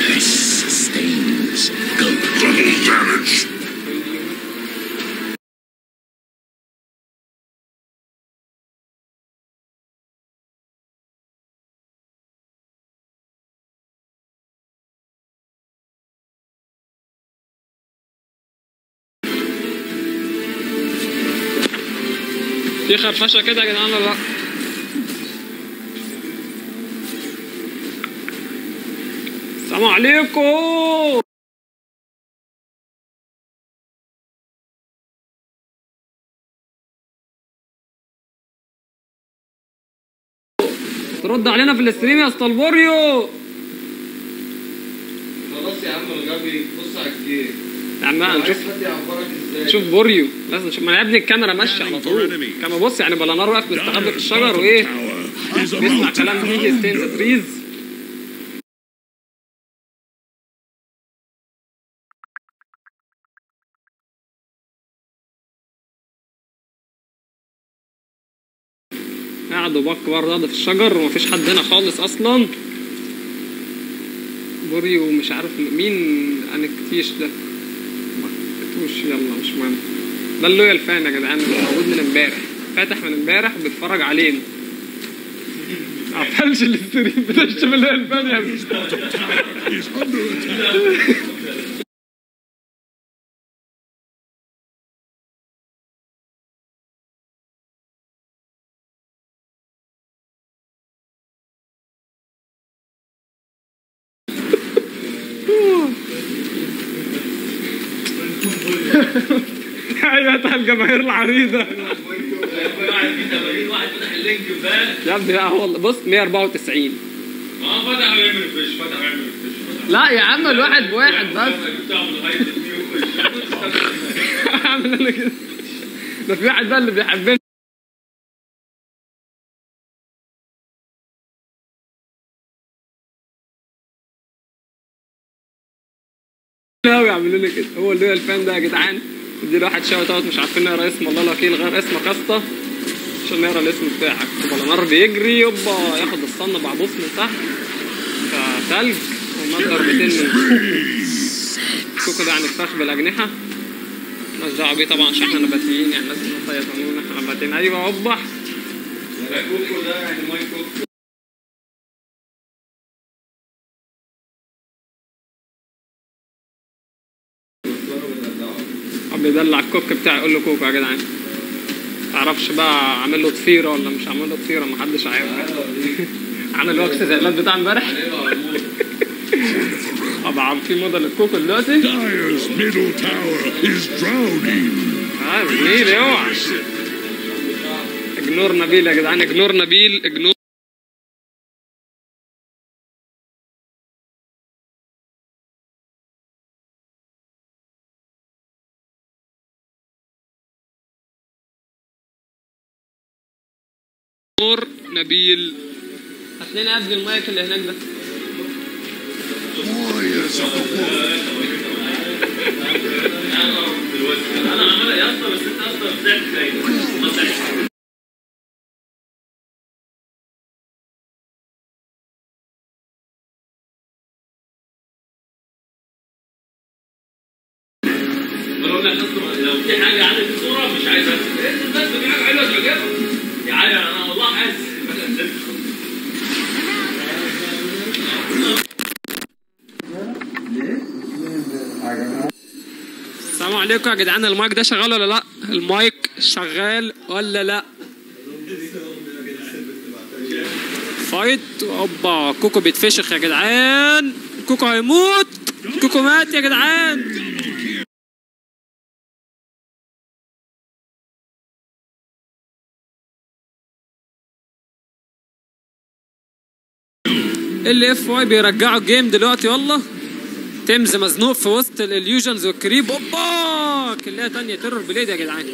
This sustains double damage. في خرفشة كده يا جدعان ولا لا؟ السلام عليكم. ترد علينا في الاستريم يا اسطى. خلاص يا عم الغبي بص على الجيم. يا عم نشوف حد يعبرك ازاي؟ نشوف بوريو. لازم نشوف. ما انا يا ابني الكاميرا ماشيه على طول. كما بص يعني بلانار واقف مستخبي في الشجر وايه بيسمع كلام فيه ستين ذا تريز. قعدوا باك برضه في الشجر ومفيش حد هنا خالص اصلا. بوريو مش عارف مين انكتيش ده. يلا مش مهم. ده اللويال فان يا جدعان موجود من امبارح. فاتح من امبارح وبيتفرج علينا. عطلش الاستريم بتشتم اللويال فان يا ابني. ايوه الجماهير العريضه. واحد فتح اللينك امبارح يا ابني هو بص 194. فتح ويعمل فيش فتح ويعمل فيش. لا يا عم الواحد بواحد بس. اعمل انا كده. ده في واحد بقى اللي بيحبني. لا يعملوا لي كده. هو اللي هو الفان ده يا جدعان. ادي له واحد شوت اوت مش عارفين نقرا اسمه. الله الوكيل غير اسمك يا اسطى عشان نقرا الاسم بتاعك. بلانار بيجري يبا ياخد الصن بعبوس من تحت. فتلج ومات ضربتين من كوكو ده يعني الفخ بالاجنحه. مالناش دعوه بيه طبعا عشان احنا نباتيين يعني لازم نصيطنون احنا نباتيين. ايوه هوبا كوكو ده يعني ماي كوكو. بيدلع الكوك بتاعي يقول له كوكو يا جدعان. معرفش بقى عامل له ضفيره ولا مش عامل له ضفيره محدش عارف. عامل وكس زي اللاب بتاع امبارح. طبعا في موضه للكوكو دلوقتي. Dyer's middle tower is drowning. نبيل اوعى. اجنور نبيل يا جدعان. اجنور نبيل. اجنور نبيل. هات لنا يا ابني المايك اللي هناك ده. Warriors of the wolf. انا عمال يا اسطى بس انت اصلا بتعمل لو في حاجه عندك في الصوره مش عايز انزل بس في حاجه حلوه تعجبك يا علي. انا والله حاسس. السلام عليكم يا جدعان. المايك ده شغال ولا لا؟ المايك شغال ولا لا؟ فايت. اوبا كوكو بيتفشخ يا جدعان. كوكو هيموت. كوكو مات يا جدعان. اللي اف واي بيرجعوا الجيم دلوقتي والله. تيمز مزنوق في وسط الاليوجنز والكريب. اوبا كلها تانية تيرور بليد يا جدعان.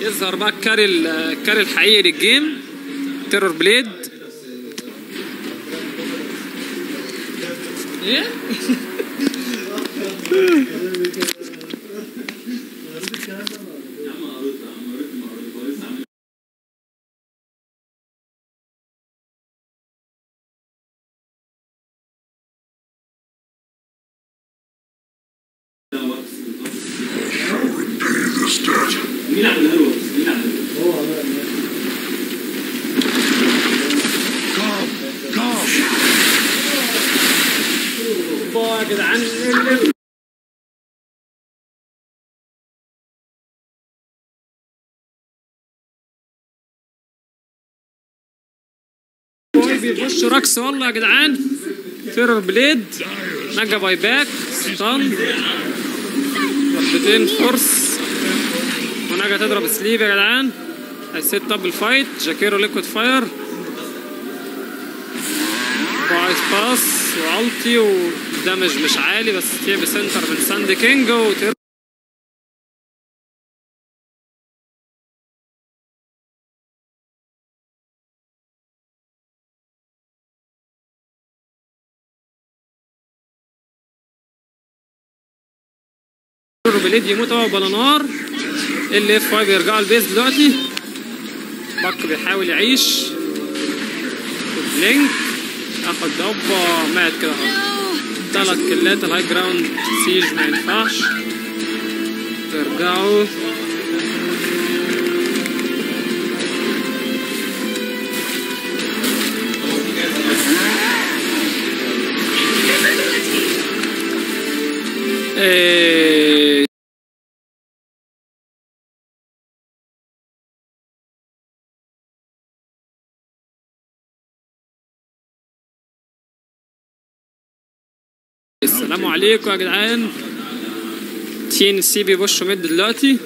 يظهر بقى الكاري الحقيقي للجيم تيرور بليد. ايه مين عملها له؟ مين عملها له؟ هو عملها. يا جدعان بيخش رقص والله يا جدعان. تيرور بليد نجا باي باك ستان ضربتين فورس ونجا تضرب سليب يا جدعان. هيسيت اب الفايت. جاكيرو ليكويد فاير بايس باس والتي ودمج مش عالي بس في بسنتر من ساند كينج وتيرور بليد يموت هو بلا نار. اللي اف 5 بيرجعوا البيز دلوقتي. باك بيحاول يعيش. بلينك اخد اوبا مات كده اهو. 3 كلات. الهاي جراوند سيج ما ينفعش. بيرجعوا السلام عليكم يا جدعان. تين سي بيبوشوا ميد دلوقتي.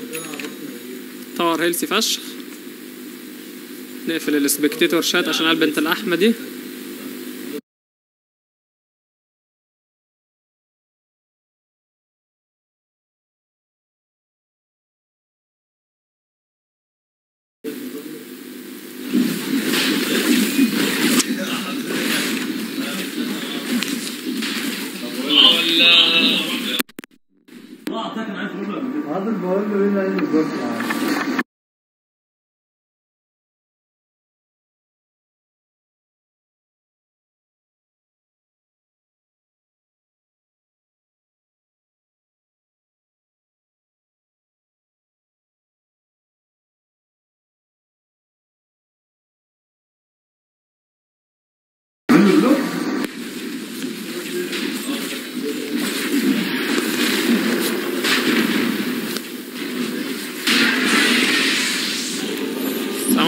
تاور هيلثي فشخ. نقفل السبكتيتور شات عشان البنت الاحمر دي.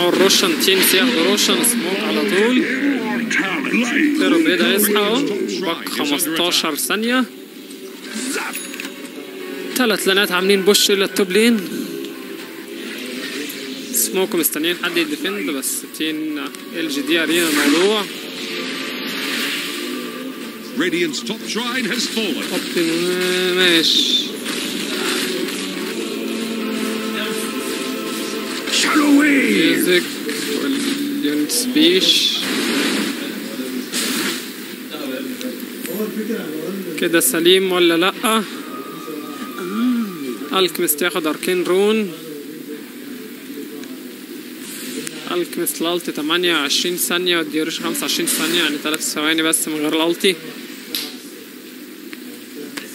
روشن تيم ياخدوا روشن سموك على طول. تيرو بيدا يصحى اهو. باك 15 ثانية. 3 لانات عاملين بوش الى التوب لين. سموك مستنيين حد يديفند بس تين ال جي دي ارينا الموضوع. Radiant's top shrine has fallen. ماشي. ميوزك واليونت سبيش كده سليم ولا لأ؟ الكمست ياخد اركين رون. الكمست الالتي 28 ثانية والديوريش 25 ثانية يعني 3 ثواني بس من غير الالتي.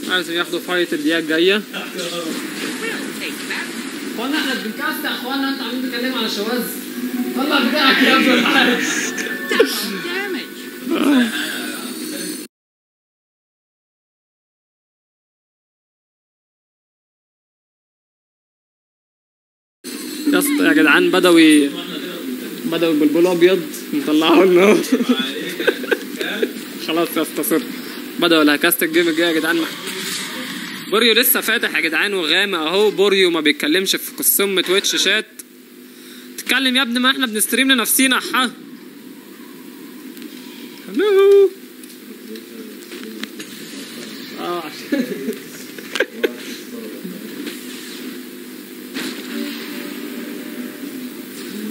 لازم ياخدوا فايت الدقيقة الجاية. اخوانا احنا بنكاست يا اخوانا. انت عاملين تتكلموا على شواذ. طلع بتاعك يا ابن الحاج. يا اسطى يا جدعان بدوي بالبول ابيض مطلعه لنا. خلاص يا اسطى صرت بدوي اللي هكاست الجيم الجاي يا جدعان. بوريو لسه فاتح يا جدعان وغامق اهو. بوريو ما بيتكلمش في قسم تويتش شات. تتكلم يا ابني ما احنا بنستريم لنفسينا.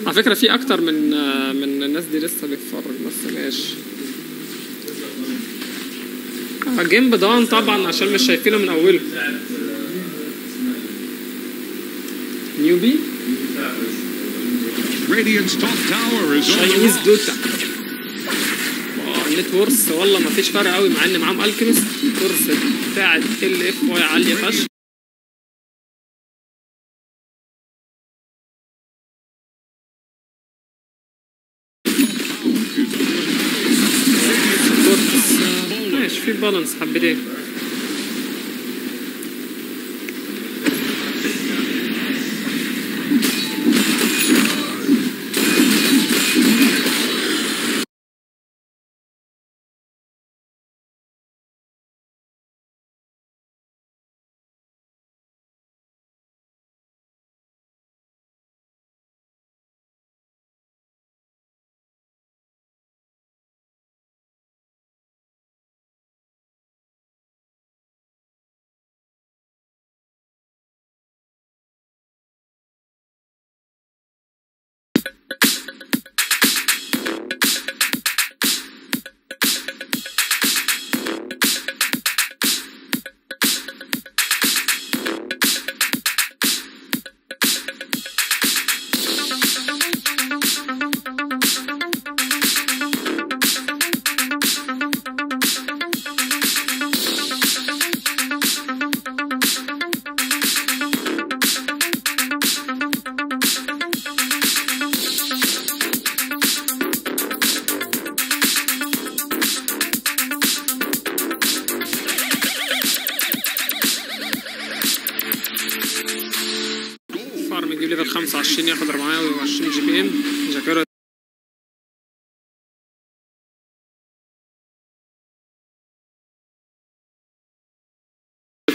على فكرة في أكتر من الناس دي لسه بيتفرج بس ماشي. جيم بدان طبعا عشان مش شايفينه من أوله. نيوبي Radiant's top tower is on the شاينيز rocks. دوتا. النت ورث والله ما فيش فرق قوي مع ان معاهم الكيميست. ورث بتاعت ال اف واي عالية فشخ. ماشي في بالانس حبتين. فارم يجيب ليفل 25 ياخد 420 جي بي ام. جاكيرو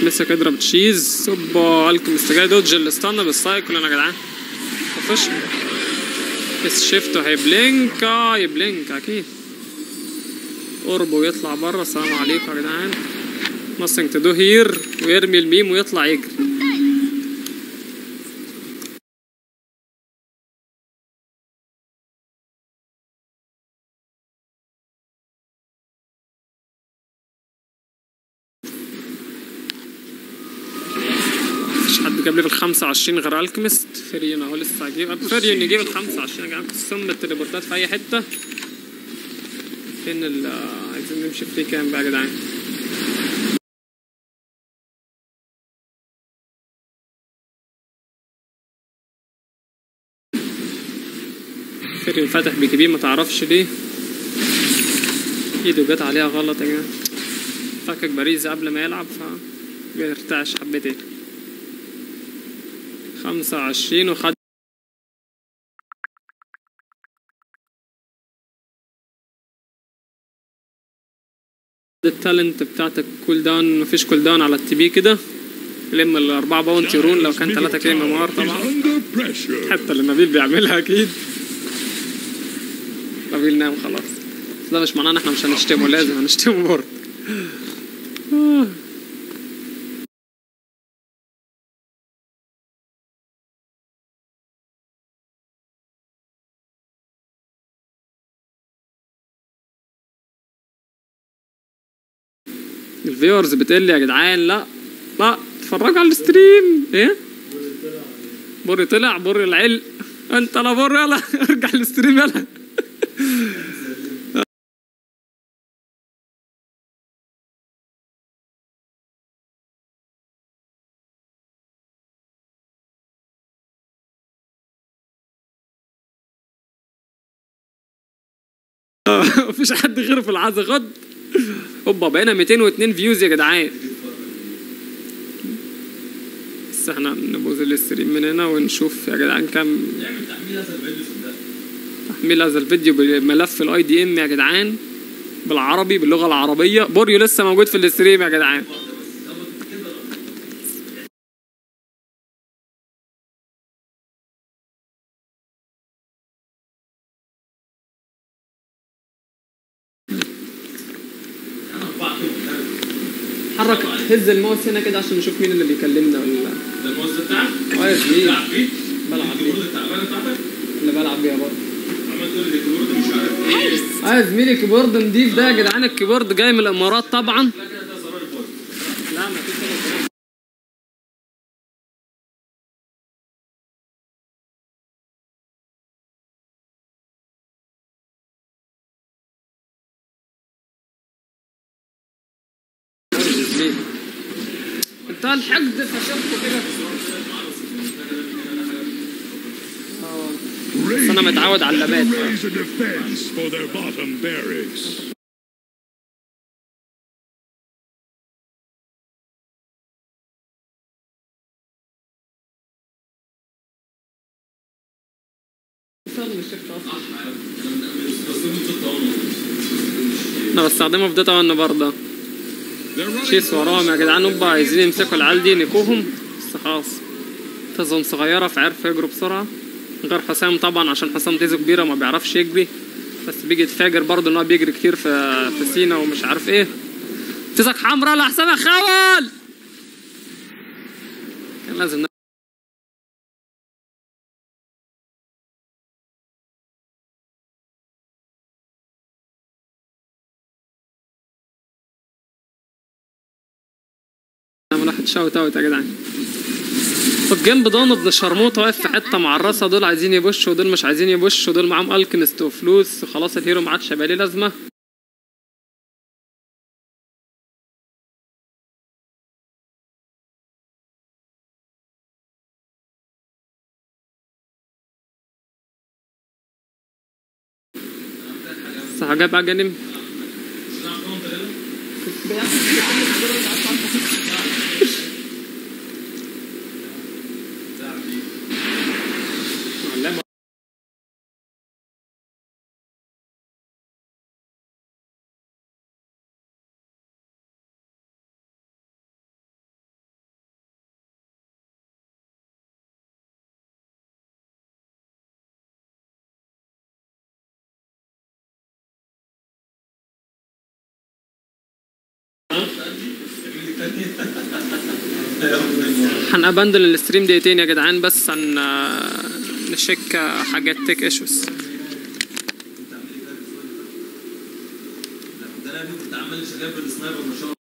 مسك اضرب تشيز. اوبا الكيميست جاي دوج الاستانا بالسايكل يا جدعان. خفش بس شيفته هيبلينك. يبلينك اكيد. قربه يطلع بره. السلام عليكم يا جدعان. nothing to do here. ويرمي الميم ويطلع يجري. جاب ليفل 25 غير الكيميست. فريون اهو لسه هجيب. فريون يجيب ال 25 يا جدعان. قسم التليبورتات في اي حته. فين عايزين نمشي فري كام بقى يا جدعان. فريون فاتح بي كي بي ما تعرفش ليه. ايده جت عليها غلط يا جدعان. فكك باريس قبل ما يلعب ف بيرتعش حبتين. 25 وخد التالنت بتاعتك كول داون. مفيش كول داون على التي بي كده. لم الاربعه باونتي رون لو كان 3 كيلو ام ار طبعا. حتى اللي نبيل بيعملها اكيد. نبيل نام خلاص. بس ده مش معناه ان احنا مش هنشتمه. لازم هنشتمه برضه. الفيورز بتقل يا جدعان. لا لا اتفرجوا على الستريم. ايه بري طلع. بري العلق انت. لا بري يلا ارجع للستريم يلا. مفيش حد غيره في العزا. غد اوبا بقينا 202 فيوز يا جدعان. بس احنا نبوظ الستريم من هنا ونشوف يا جدعان كام تحميل هذا الفيديو بملف الاي دي ام يا جدعان بالعربي باللغه العربيه. بوريو لسه موجود في الستريم يا جدعان. حرك هز الماوس هنا كده عشان نشوف مين اللي بيكلمنا ولا لا. ده الماوس ده بتاعك؟ اه يا زميلي بتلعب بيه؟ بلعب بيه. الكيبورد التعبانه بتاعتك؟ اللي بلعب بيها برضه. عمال تقول لي الكيبورد مش عارف ايه. اه يا زميلي كيبورد نضيف ده يا جدعان. الكيبورد جاي من الامارات طبعا. لا كده ده زرار البوست. لا ما فيش كده. انت الحقد فشلته كده. بس انا متعود على اللابات. Raise a defense for their bottom barracks. انا بستخدمه في داتا 1 برضه. شيس وراهم يا جدعان. نبقى عايزين يمسكوا العيال دي نكوهم بس خلاص. تزن صغيرة فعرفوا يجروا بسرعة غير حسام طبعا عشان حسام تيزو كبيرة ما بيعرفش يجري. بس بيجي يتفاجر برضه ان هو بيجري كتير في سينا ومش عارف ايه. تيزك حمرا لحسام يا خول. كان لازم نعمل واحد شاوت اوت يا جدعان. الجنب دون ابن شرموطه واقف في حته معرصه. دول عايزين يبشوا ودول مش عايزين يبشوا. دول معاهم الكنست وفلوس. خلاص الهيرو ما عادش هيبقى ليه لازمه. بس هجيب اجانب. هنأبندل الستريم دقيقتين يا جدعان بس عن نشيك حاجات تيك ايشوز. ده انا كنت عمال شغال بالسنايبر ما شاء الله.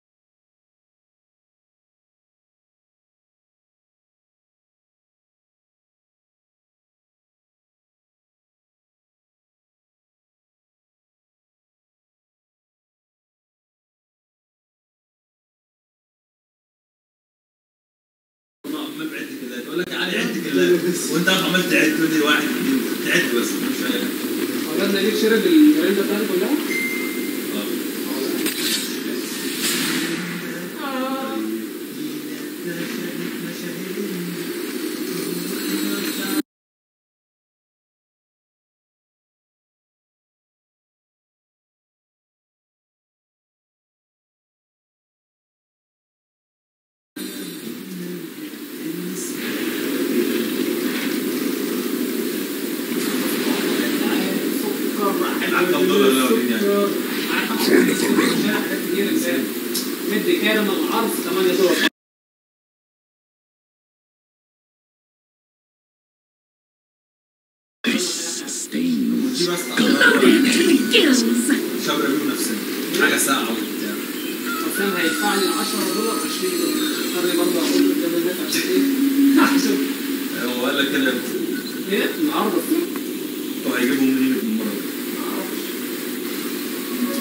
عمال بعد كده تقول لك تعالى عد كده وانت عمال تعد تقول لي واحد اثنين تعد بس مش فاهم. اولادنا ليك شرب المريضه بتاعتك كلها؟ مدي كارم العرض 8 دولار. شبرا بيهم نفسنا حاجه ساعه وبتاع. حسام هيدفع لي 10 دولار 20 دولار. اضطر برضه اقول قدام الناس عشان ايه؟ هو قال لك كده ايه؟ العرض طب هيجيبهم منين بالمره؟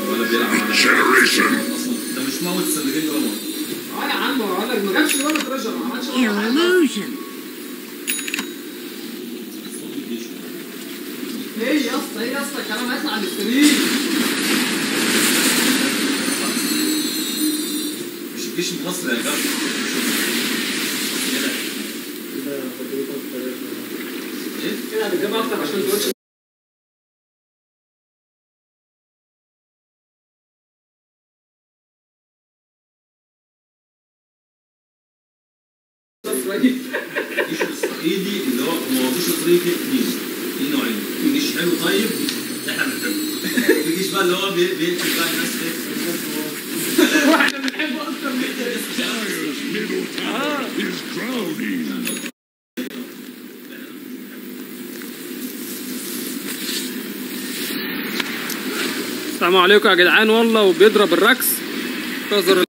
ولا بيلعب على ده مش موت السندجين ولا موت. يا عم هو قال لك ما جابش ولا تريجر ما عملش ولا ايه يا اسطى ايه يا اسطى الكلام هيطلع على الستريم. مش الجيش المصري يا جماعه. كده هتجيبها اكتر عشان تقولش الجيش الاسرائيلي اللي هو الجيش الاسرائيلي فيه اثنين. في نوعين. في جيش حلو طيب احنا بنحبه. في جيش بقى اللي هو بيقتل بقى الناس ايه. واحنا بنحبه اكتر من is drowning. السلام عليكم يا جدعان والله وبيضرب الركس انتظر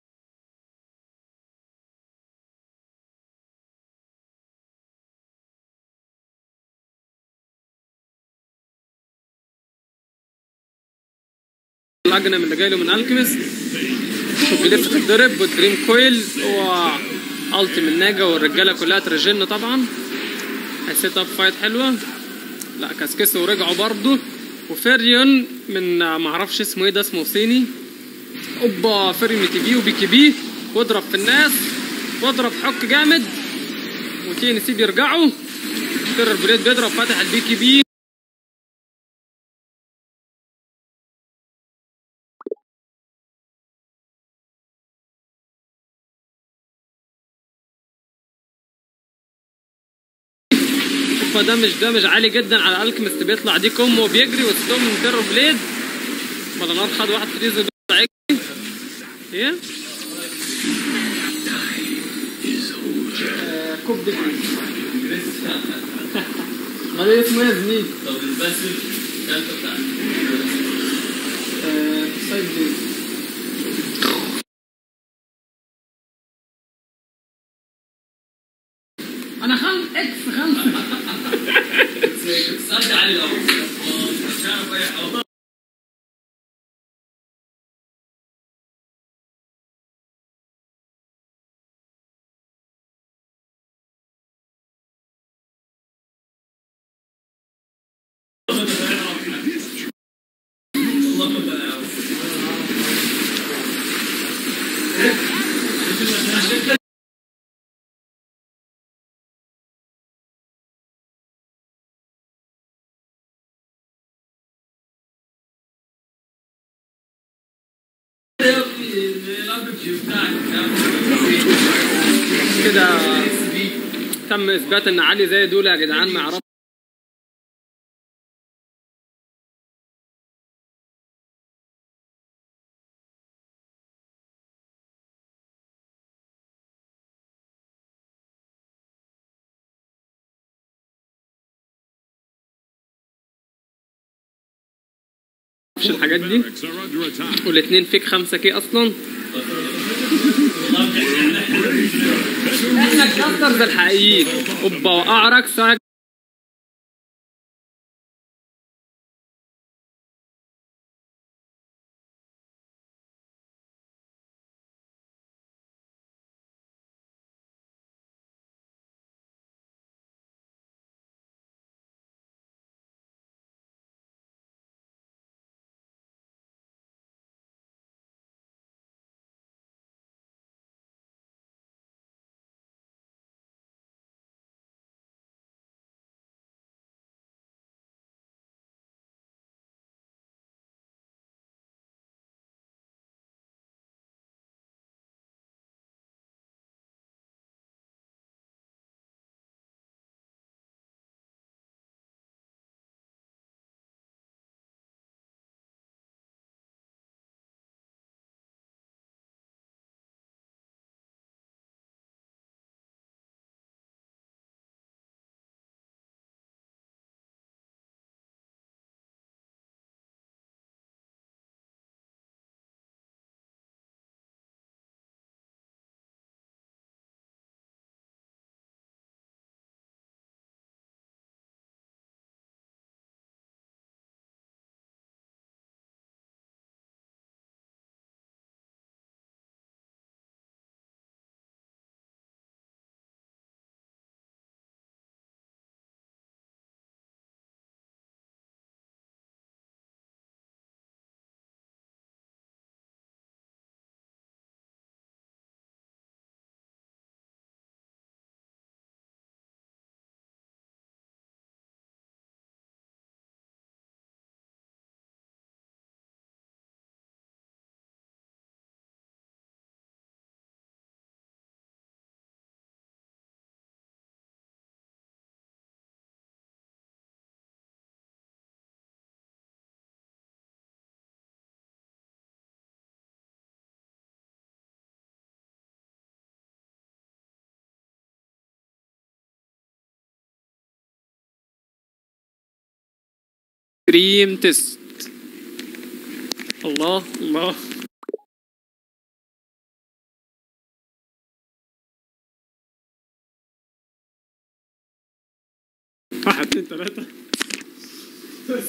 الاجنم اللي جاي له من الكيميست بيلف تتضرب والدريم كويل هو التي من ناجا والرجاله كلها ترجن طبعا. هيسيت اب فايت حلوه. لا كسكسوا ورجعوا برضه وفيريون من معرفش اسمه ايه ده اسمه صيني. اوبا فيريون تي بي وبيكي بي واضرب في الناس واضرب حك جامد وتي ان سي بيرجعوا. تيرر بليد بيضرب فاتح البيكي بي. دمج عالي جدا على الكيمست بيطلع دي كوم وبيجري وستوم من تيرر بليد. بلانار خد واحد في ديزو ايه كوب دي ما ده اسمه ايه يا زميلي؟ طب الباسف الثالثه بتاعتك سايد دي انا اكس 5 صدق علي الاول مش عارف اي حاجه. كده تم اثبات ان علي زي دول يا جدعان ما يعرفش الحاجات دي. والاثنين فيك 5 كي اصلا. احنا كلاسترز الحقيقيين. اوبا واعرك ستريم تيست. الله الله. واحد اتنين تلاتة. بس.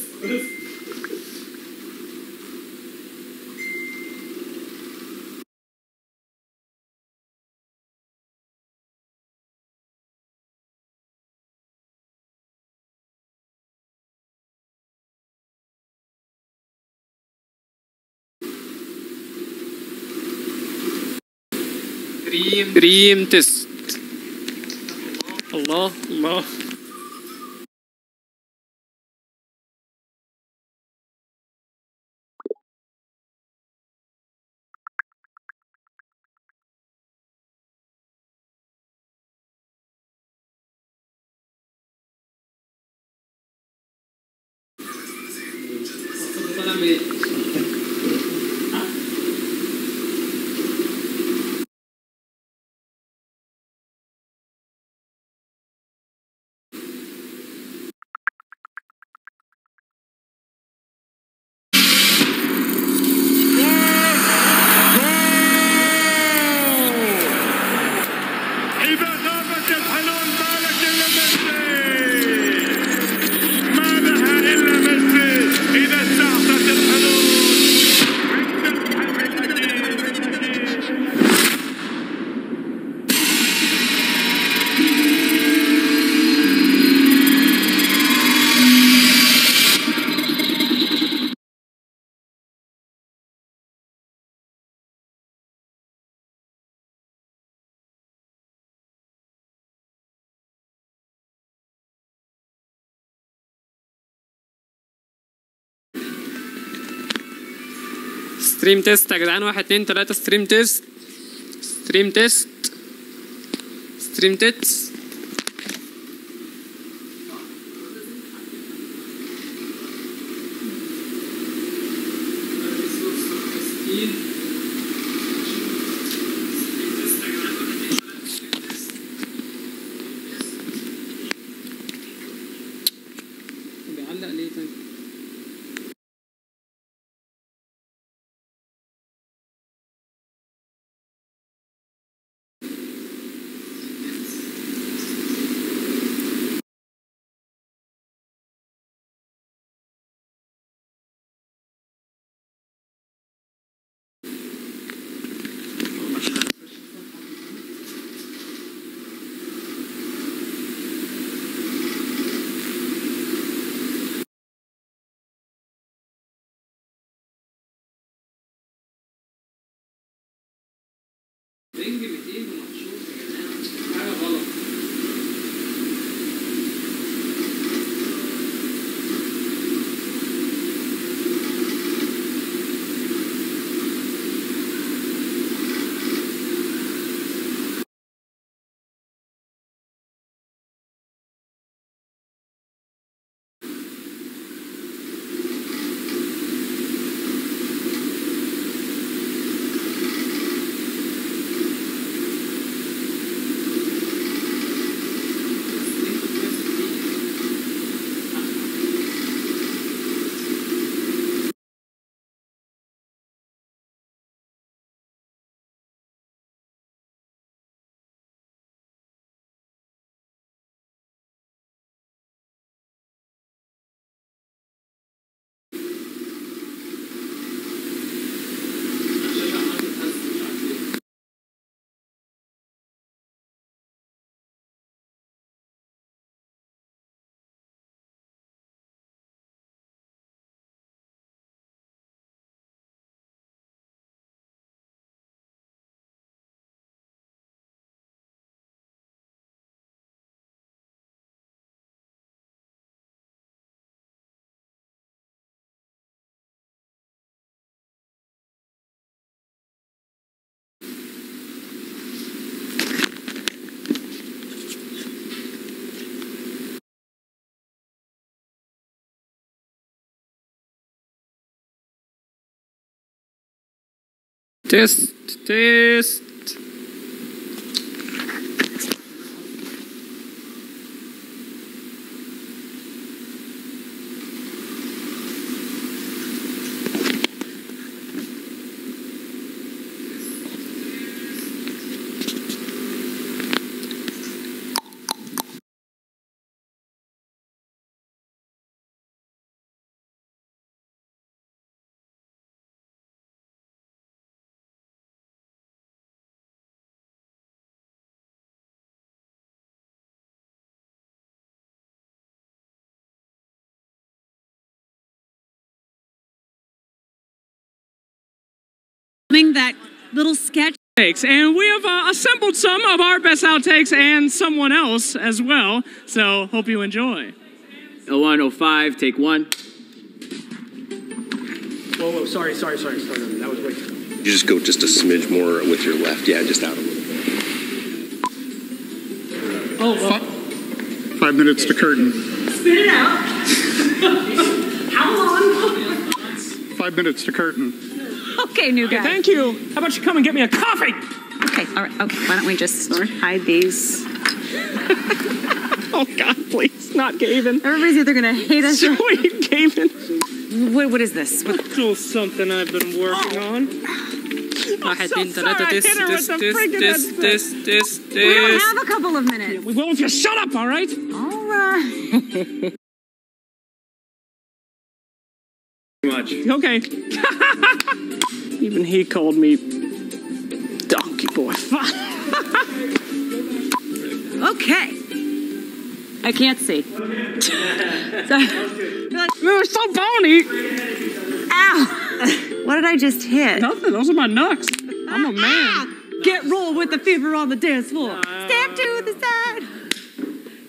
ستريم تيست. الله الله. ستريم تيست يا جدعان. واحد اتنين تلاتة. ستريم تيست. ستريم تيست. ستريم تيست. بيعلق ليه طيب؟ رينج 200 ومحشور يا جماعه، حاجه غلط. تيست تيست. That little sketch. And we have assembled some of our best outtakes and someone else as well. So hope you enjoy. 0105, take one. Whoa, sorry. That was way. You just go just a smidge more with your left. Yeah, just out a little bit. Oh, 5 minutes to curtain. Spit it out. How long? 5 minutes to curtain. Okay, new guy. Thank you. How about you come and get me a coffee? Okay, all right. Okay, why don't we just hide these? Oh, God, please. Not Gavin. Everybody's either going to hate us or... Sweet Gavin. What is this? What? Little something I've been working on. I so sorry, I hit her with the this. We don't have a couple of minutes. We will if you shut up, all right? All right. Much. Okay. Even he called me donkey boy. Okay. I can't see. You're so bony. Ow. What did I just hit? Nothing. Those are my knucks. I'm a man. Get rolled with the fever on the dance floor. Step to the side.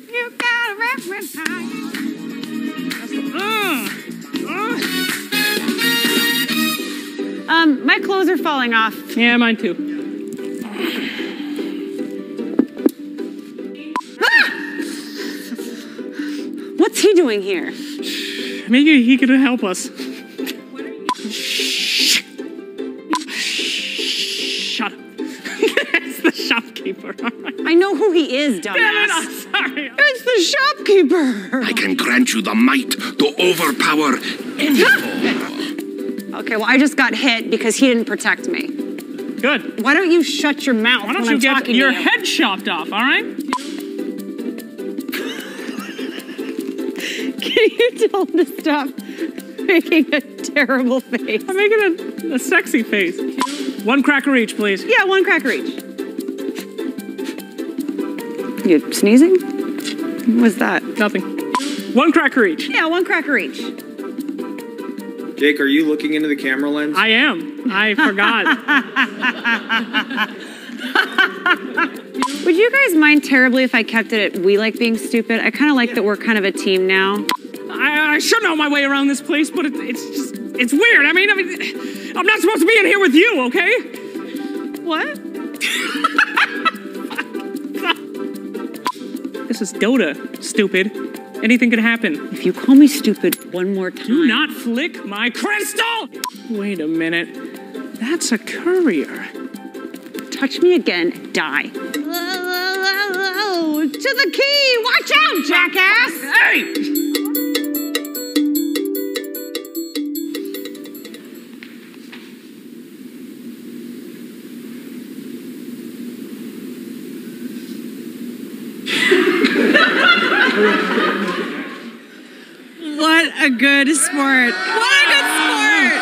You gotta rap with my clothes are falling off. Yeah, mine too. What's he doing here? Maybe he could help us. Shut up. It's the shopkeeper. I know who he is, dumbass. Damn it, I'm sorry. It's the shopkeeper. I can grant you the might to overpower any foe. Okay, well, I just got hit because he didn't protect me. Good. Why don't you shut your mouth Why don't when you I'm get talking your to you? head chopped off, all right? Can you tell him to stop making a terrible face? I'm making a sexy face. One cracker each, please. Yeah, one cracker each. You sneezing? What's that? Nothing. One cracker each. Yeah, one cracker each. Jake, are you looking into the camera lens? I am. I forgot. Would you guys mind terribly if I kept it at we like being stupid? I kind of like that we're kind of a team now. I should know my way around this place, but it's weird. I mean, I'm not supposed to be in here with you, okay? What? This is Dota, stupid. Anything could happen. If you call me stupid one more time... Do not flick my crystal! Wait a minute. That's a courier. Touch me again, die. To the key! Watch out, jackass! Hey! What a good sport. What a good sport.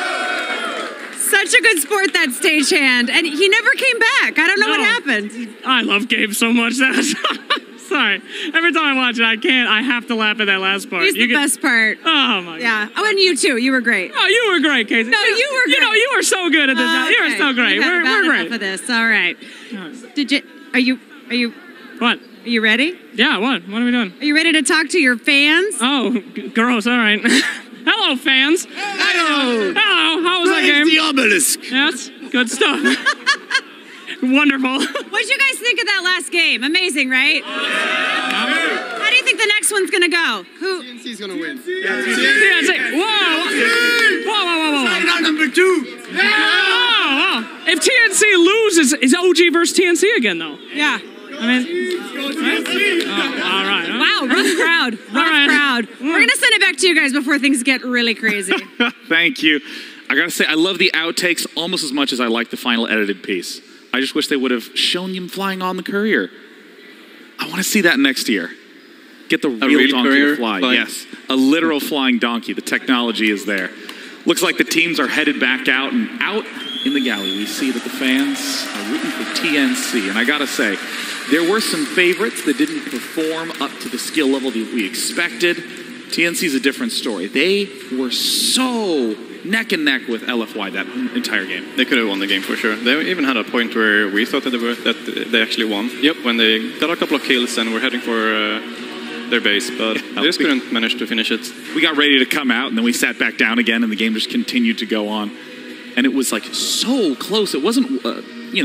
Such a good sport, that stagehand. And he never came back. I don't know what happened. I love Gabe so much. Sorry. Every time I watch it, I can't. I have to laugh at that last part. He's the best part. Oh, my God. Yeah. Oh, and you too. You were great. Oh, you were great, Casey. No, you were great. You know, you were so good at this. You were so great. We're great. enough of this. All right. Are you... What? Are you ready? Yeah, what? What are we doing? Are you ready to talk to your fans? Oh, gross. All right. Hello, fans. Hello. Hello. How was that game? The obelisk. Yes. Good stuff. Wonderful. What did you guys think of that last game? Amazing, right? How do you think the next one's gonna go? Who? TNC's gonna win. TNC. Whoa. Fight out number 2. Whoa. If TNC loses, is OG versus TNC again, though? Yeah. I mean, all right. Wow, rough crowd. Rough crowd. We're gonna send it back to you guys before things get really crazy. Thank you. I gotta say, I love the outtakes almost as much as I like the final edited piece. I just wish they would have shown him flying on the courier. I want to see that next year. Get the real donkey to fly. Yes, a literal flying donkey. The technology is there. Looks like the teams are headed back out, and out in the galley we see that the fans are rooting for TNC. And I gotta say, there were some favorites that didn't perform up to the skill level that we expected. TNC's a different story. They were so neck and neck with LFY that entire game. They could have won the game for sure. They even had a point where we thought that they actually won. Yep. When they got a couple of kills and were heading for their base, but they just couldn't manage to finish it. We got ready to come out, and then we sat back down again, and the game just continued to go on. And it was like so close. It wasn't,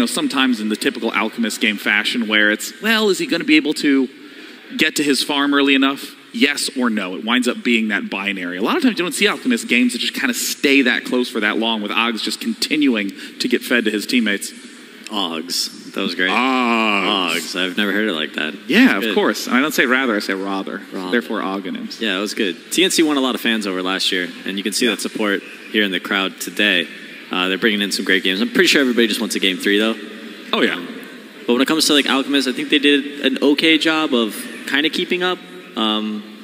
sometimes in the typical Alchemist game fashion where it's, well, is he going to be able to get to his farm early enough? Yes or no. It winds up being that binary. A lot of times you don't see Alchemist games that just kind of stay that close for that long, with Oggs just continuing to get fed to his teammates. Oggs. That was great. Oggs. I've never heard it like that. Yeah, of course. I don't say rather, I say rather. Therefore, Oggonyms. Yeah, it was good. TNC won a lot of fans over last year, and you can see that support here in the crowd today. They're bringing in some great games. I'm pretty sure everybody just wants a game 3, though. Oh, yeah. But when it comes to like Alchemist, I think they did an okay job of kind of keeping up.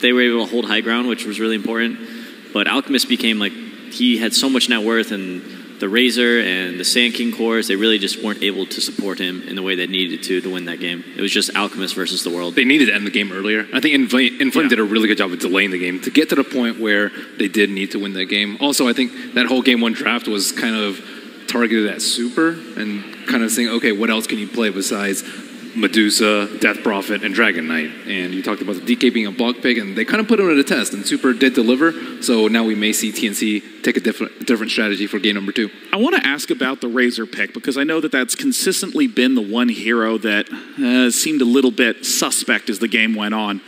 They were able to hold high ground, which was really important. But Alchemist became like, he had so much net worth, and the Razor and the Sand King cores, they really just weren't able to support him in the way they needed to win that game. It was just Alchemist versus the world. They needed to end the game earlier. I think Inflame did a really good job of delaying the game to get to the point where they did need to win that game. Also, I think that whole game 1 draft was kind of targeted at Super and kind of saying, okay, what else can you play besides Medusa, Death Prophet, and Dragon Knight? And you talked about the DK being a block pick, and they kind of put him to the test, and Super did deliver. So now we may see TNC take a different strategy for game number 2. I want to ask about the Razor pick, because I know that that's consistently been the one hero that seemed a little bit suspect as the game went on.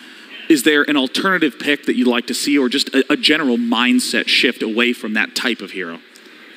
Is there an alternative pick that you'd like to see, or just a general mindset shift away from that type of hero?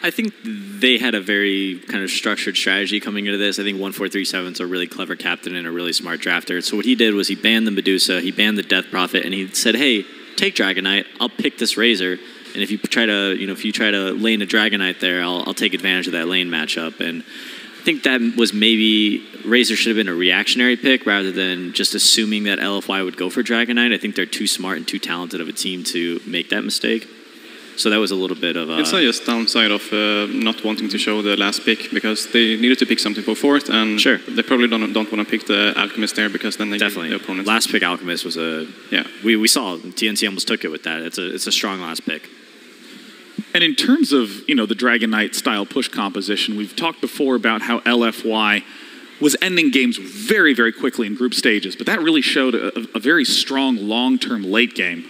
I think they had a very kind of structured strategy coming into this. I think 1437's a really clever captain and a really smart drafter. So what he did was he banned the Medusa, he banned the Death Prophet, and he said, hey, take Dragon Knight, I'll pick this Razor, and if you try to lane a Dragon Knight there, I'll take advantage of that lane matchup. And I think that was maybe Razor should have been a reactionary pick rather than just assuming that LFY would go for Dragon Knight. I think they're too smart and too talented of a team to make that mistake. So that was a little bit of a... It's a downside of not wanting to show the last pick, because they needed to pick something for 4th, and sure, they probably don't want to pick the Alchemist there, because then they definitely give the opponents. Last pick Alchemist was a... Yeah. We saw TNC almost took it with that. It's a strong last pick. And in terms of, the Dragon Knight style push composition, we've talked before about how LFY was ending games very, very quickly in group stages, but that really showed a very strong long-term late game.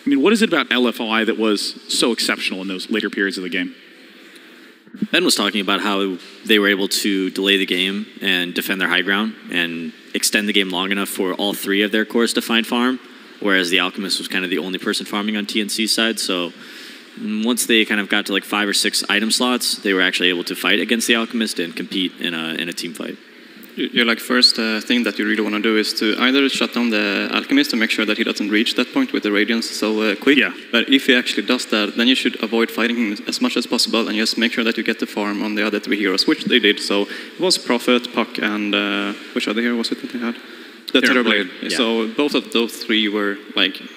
I mean, what is it about LFY that was so exceptional in those later periods of the game? Ben was talking about how they were able to delay the game and defend their high ground and extend the game long enough for all 3 of their cores to find farm, whereas the Alchemist was kind of the only person farming on TNC's side. So once they kind of got to like 5 or 6 item slots, they were actually able to fight against the Alchemist and compete in a team fight. Your first thing that you really want to do is to either shut down the Alchemist to make sure that he doesn't reach that point with the Radiance so quick. Yeah. But if he actually does that, then you should avoid fighting him as much as possible and just make sure that you get the farm on the other 3 heroes, which they did. So it was Prophet, Puck, and which other hero was it that they had? The Terrorblade. Yeah. So both of those 3 were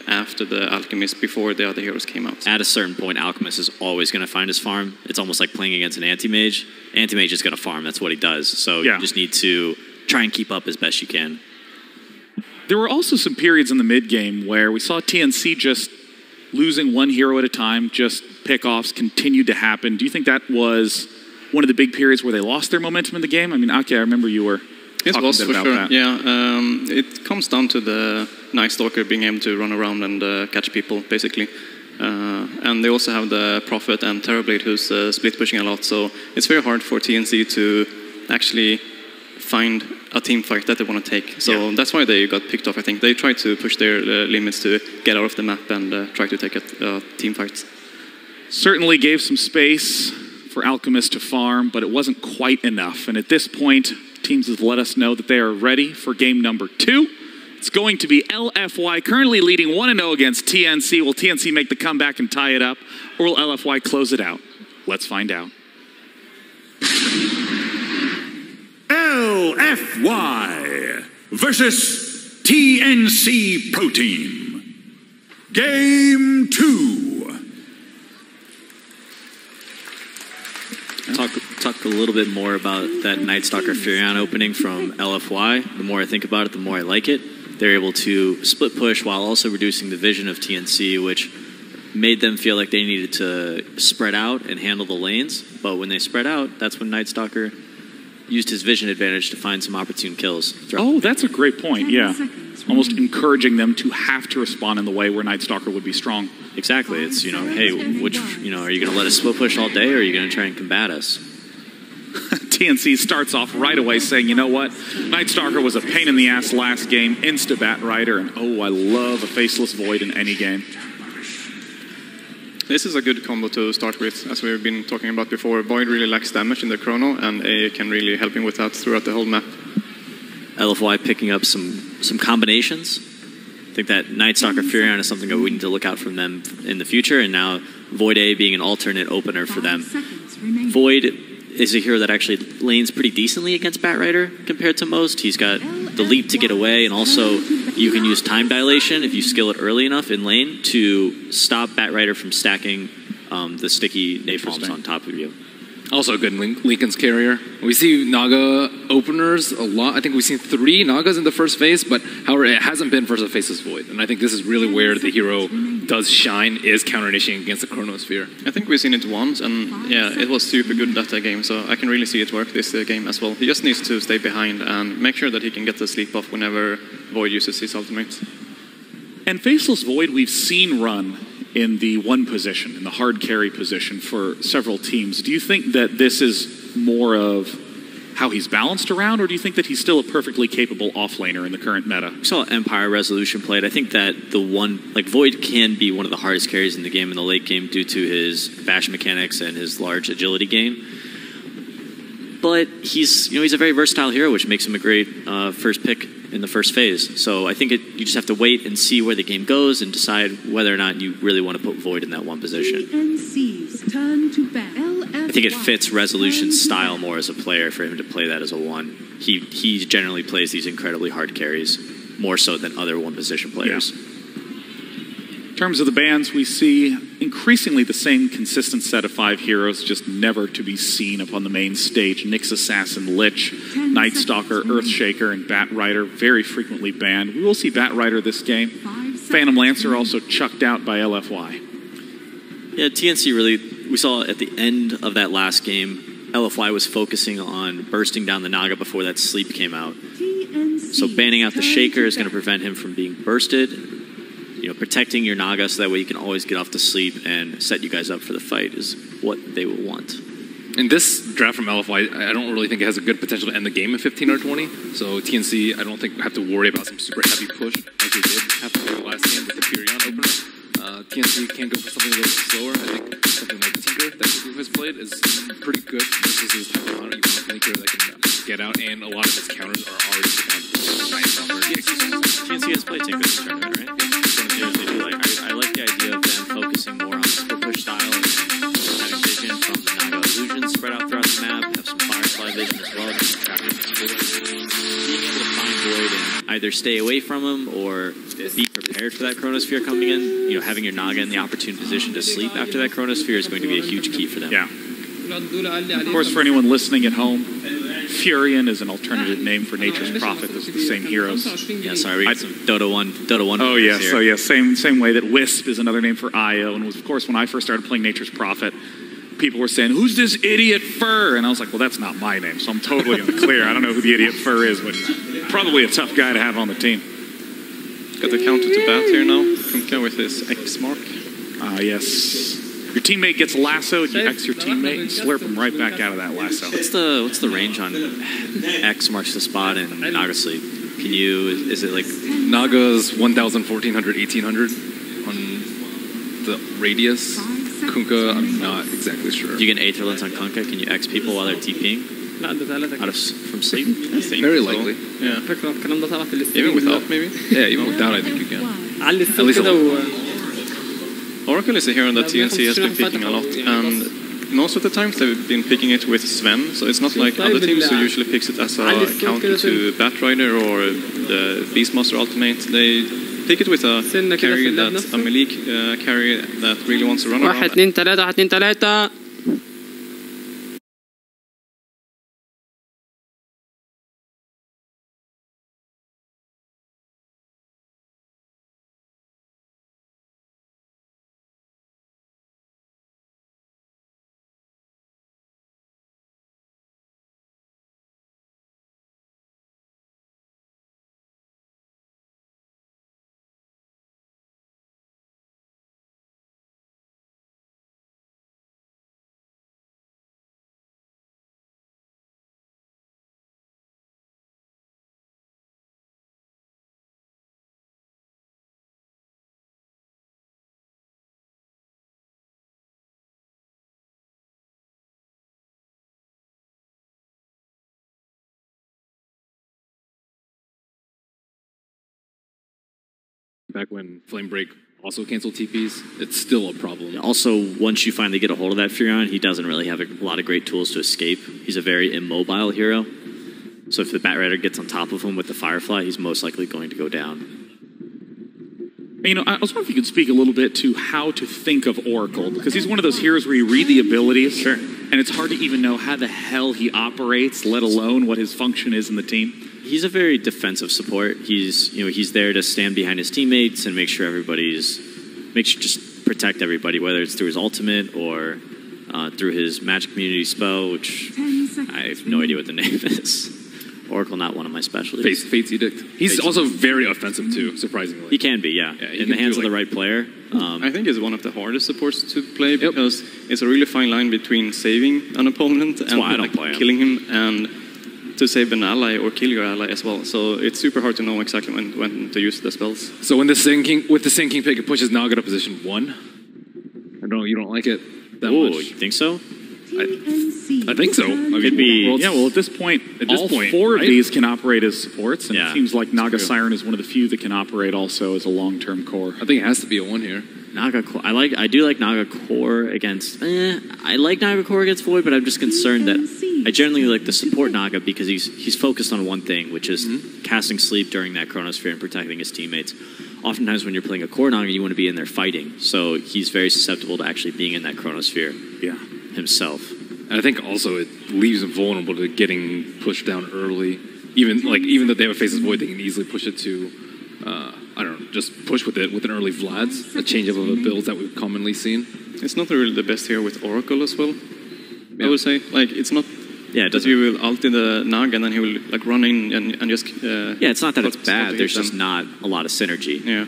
after the Alchemist, before the other heroes came out. At a certain point, Alchemist is always going to find his farm. It's almost like playing against an Anti-Mage. Anti-Mage is going to farm. That's what he does. So you just need to try and keep up as best you can. There were also some periods in the mid-game where we saw TNC just losing 1 hero at a time, just pick-offs continued to happen. Do you think that was one of the big periods where they lost their momentum in the game? I mean, Aki, I remember you were talking a bit about that. Yeah, it comes down to the Night Stalker being able to run around and catch people, basically. And they also have the Prophet and Terrorblade who's split pushing a lot, so it's very hard for TNC to actually find a team fight that they want to take. So that's why they got picked off, I think. They tried to push their limits to get out of the map and try to take a team fight. Certainly gave some space for Alchemist to farm, but it wasn't quite enough. And at this point, teams have let us know that they are ready for game number 2. It's going to be LFY currently leading 1-0 against TNC. Will TNC make the comeback and tie it up, or will LFY close it out? Let's find out. LFY versus TNC Pro Team. Game 2. Talk a little bit more about that Night Stalker Furion opening from LFY. The more I think about it, the more I like it. They're able to split push while also reducing the vision of TNC, which made them feel like they needed to spread out and handle the lanes. But when they spread out, that's when Night Stalker used his vision advantage to find some opportune kills. Oh, that's a great point, yeah. Almost encouraging them to have to respond in the way where Night Stalker would be strong. Exactly. It's, hey, which, are you going to let us split push all day, or are you going to try and combat us? TNC starts off right away saying, you know what? Night Stalker was a pain in the ass last game, insta-Bat Rider, and oh, I love a Faceless Void in any game. This is a good combo to start with, as we've been talking about before. Void really lacks damage in the chrono, and A can really help him with that throughout the whole map. LFY picking up some combinations. I think that Night Stalker Furion is something that we need to look out from them in the future, and now Void A being an alternate opener for them. Void is a hero that actually lanes pretty decently against Bat Rider compared to most. He's got the leap to get away, and also you can use time dilation if you skill it early enough in lane to stop Bat Rider from stacking the sticky napalms on top of you. Also a good Lincoln's carrier. We see Naga openers a lot. I think we've seen 3 Nagas in the first phase, but however, it hasn't been versus Faceless Void. And I think this is really where the hero does shine, is counter-initiating against the Chronosphere. I think we've seen it once, and yeah, it was super good that game, so I can really see it work this game as well. He just needs to stay behind and make sure that he can get the sleep off whenever Void uses his ultimate. And Faceless Void we've seen run in the 1 position, in the hard carry position for several teams. Do you think that this is more of how he's balanced around, or do you think that he's still a perfectly capable offlaner in the current meta? We saw Empire Resolution played. I think that Void can be one of the hardest carries in the game in the late game due to his bash mechanics and his large agility gain. But he's a very versatile hero, which makes him a great first pick in the first phase. So I think you just have to wait and see where the game goes and decide whether or not you really want to put Void in that 1 position. I think it fits Resolution's style more as a player for him to play that as a 1. He generally plays these incredibly hard carries, more so than other 1 position players. Yeah. In terms of the bans, we see increasingly the same consistent set of 5 heroes, just never to be seen upon the main stage. Nyx Assassin, Lich, Night Stalker, Earthshaker, and Bat Rider very frequently banned. We will see Bat Rider this game. Phantom Lancer also chucked out by LFY. Yeah, TNC really, we saw at the end of that last game, LFY was focusing on bursting down the Naga before that sleep came out. So banning out the Shaker is going to prevent him from being bursted. Protecting your Naga so that way you can always get off to sleep and set you guys up for the fight is what they will want. In this draft from LFY, I don't really think it has a good potential to end the game in 15 or 20. So TNC, I don't think have to worry about some super heavy push like they did have to do last game with the Furion opener. TNC can go for something a little bit slower. I think something like Tinker that the group has played is pretty good. This is his type of hunter. You want a flanker that can get out, and a lot of his counters are already TNC has played Tinker this tournament, right? I like the idea of them focusing more on the split push style and having vision from the Naga illusions spread out throughout the map, have some Firefly vision as well, being able to find Void and either stay away from him or be prepared for that Chronosphere coming in. Having your Naga in the opportune position to sleep after that Chronosphere is going to be a huge key for them. Yeah. Of course, for anyone listening at home, Furion is an alternative name for Nature's Prophet. Those are the same heroes. Yeah, sorry, we got some Dota 1. Oh, yeah. So, yeah, same way that Wisp is another name for Io. And of course, when I first started playing Nature's Prophet, people were saying, "Who's this idiot Fur?" And I was like, well, that's not my name. So I'm totally in the clear. I don't know who the idiot Fur is, but probably a tough guy to have on the team. Got the counter to Bat here now. Kunkka with his X mark. Yes. Your teammate gets lassoed, you X your teammate, and slurp him right back out of that lasso. What's the range on X marks the spot and Naga sleep? Is it like... Naga's 1,000, 1,400, 1,800 on the radius. Kunkka, I'm not exactly sure. If you get an Aether Lens on Kunkka, can you X people while they're TPing? From sleep? Very likely. Yeah. Even without, maybe? Yeah, even without, I think you can. At least Oracle is a hero that TNC has been picking a lot, and most of the times they've been picking it with Sven, so it's not like other teams who usually picks it as a counter to Bat Rider or the Beastmaster Ultimate. They pick it with a carry that's a melee carry that really wants to run around. back when Flame Break also canceled TPs, it's still a problem. Also, once you finally get a hold of that Furion, he doesn't really have a lot of great tools to escape. He's a very immobile hero. So if the Batrider gets on top of him with the Firefly, he's most likely going to go down. You know, I was wondering if you could speak a little bit to how to think of Oracle, because he's one of those heroes where you read the abilities, and it's hard to even know how the hell he operates, let alone what his function is in the team. He's a very defensive support. He's there to stand behind his teammates and make sure just protect everybody, whether it's through his ultimate or through his magic community spell, which I have no idea what the name is. Oracle, not one of my specialties. Fate's Edict. He's also very offensive too, surprisingly. He can be, yeah in the hands of the right player. I think it's one of the hardest supports to play because it's a really fine line between saving an opponent and killing him, and to save an ally or kill your ally as well. So it's super hard to know exactly when to use the spells. So when the Sinking pick, it pushes Naga to position 1. I don't. You don't like it that much? You think so? I think so. Could be. Well, at this point, all four of these can operate as supports, and it seems like Naga Siren is one of the few that can operate also as a long-term core. I think it has to be a 1 here. Naga core. I do like Naga core against. I like Naga core against Void, but I'm just concerned that I generally like the support Naga because he's focused on one thing, which is casting sleep during that Chronosphere and protecting his teammates. Oftentimes, when you're playing a core Naga, you want to be in there fighting, so he's very susceptible to actually being in that Chronosphere. Himself. And I think also it leaves him vulnerable to getting pushed down early. Even though they have a Faceless Void, they can easily push it to, I don't know, just push with it with an early Vlad's, a change up of the builds that we've commonly seen. It's not really the best here with Oracle as well, I would say. Like, it's not... Yeah, it doesn't. You will ult in the Naga and then he will like run in and just... it's not that it's bad, there's just not a lot of synergy. Yeah.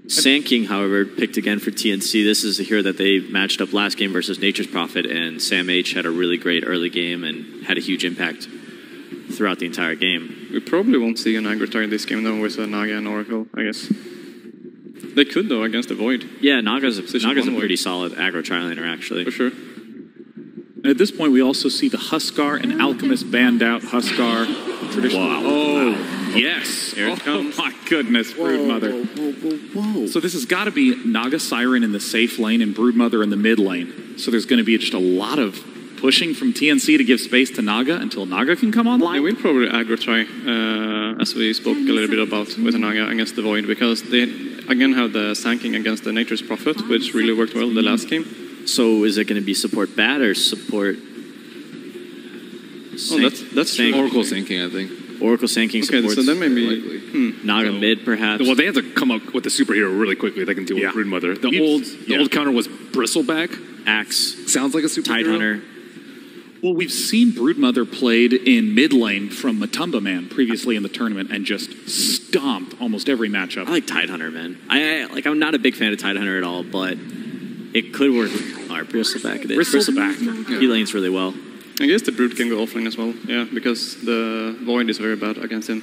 Sand King, however, picked again for TNC. This is a hero that they matched up last game versus Nature's Prophet, and Sam H had a really great early game and had a huge impact throughout the entire game. We probably won't see an aggro target this game though with Naga and Oracle, I guess. They could though against the Void. Yeah, Naga's a pretty solid aggro tri-laner actually. For sure. And at this point, we also see the Huskar and Alchemist banned out. Huskar, traditional. Wow. Oh, yes. Here it comes. Oh, my goodness, Broodmother. Whoa. So this has got to be Naga Siren in the safe lane and Broodmother in the mid lane. So there's going to be just a lot of pushing from TNC to give space to Naga until Naga can come online. Yeah, we'll probably aggro try, as we spoke a little bit about with Naga against the Void, because they again have the Sand King against the Nature's Prophet, which really worked well the last game. So is it going to be support bad or support? That's Oracle Sinking, I think. Oracle Sinking supports. So then maybe Naga mid perhaps. Well, they have to come up with a superhero really quickly. They can deal with Broodmother. The old counter was Bristleback. Axe. Sounds like a superhero. Tidehunter. Well, we've seen Broodmother played in mid lane from Matumba Man previously in the tournament and just stomped almost every matchup. I like Tidehunter, man. I'm not a big fan of Tidehunter at all, but it could work. Alright, Bristleback it is. Bristleback. He lanes really well. I guess the Brood can go offline as well, yeah, because the Void is very bad against him.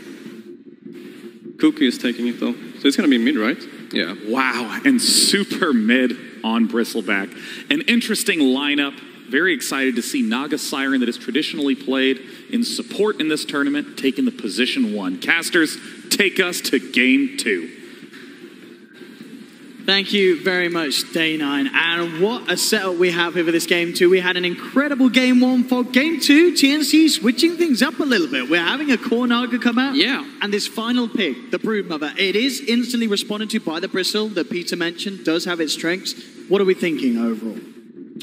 Cuckoo is taking it though, so it's gonna be mid, right? Yeah. Wow, and super mid on Bristleback. An interesting lineup. Very excited to see Naga Siren that is traditionally played in support in this tournament taking the position 1. Casters, take us to game 2. Thank you very much, Day 9. And what a setup we have here for this game 2. We had an incredible game 1 for game 2. TNC switching things up a little bit. We're having a core Naga come out. Yeah. And this final pick, the Broodmother, it is instantly responded to by the Bristle that Peter mentioned, does have its strengths. What are we thinking overall?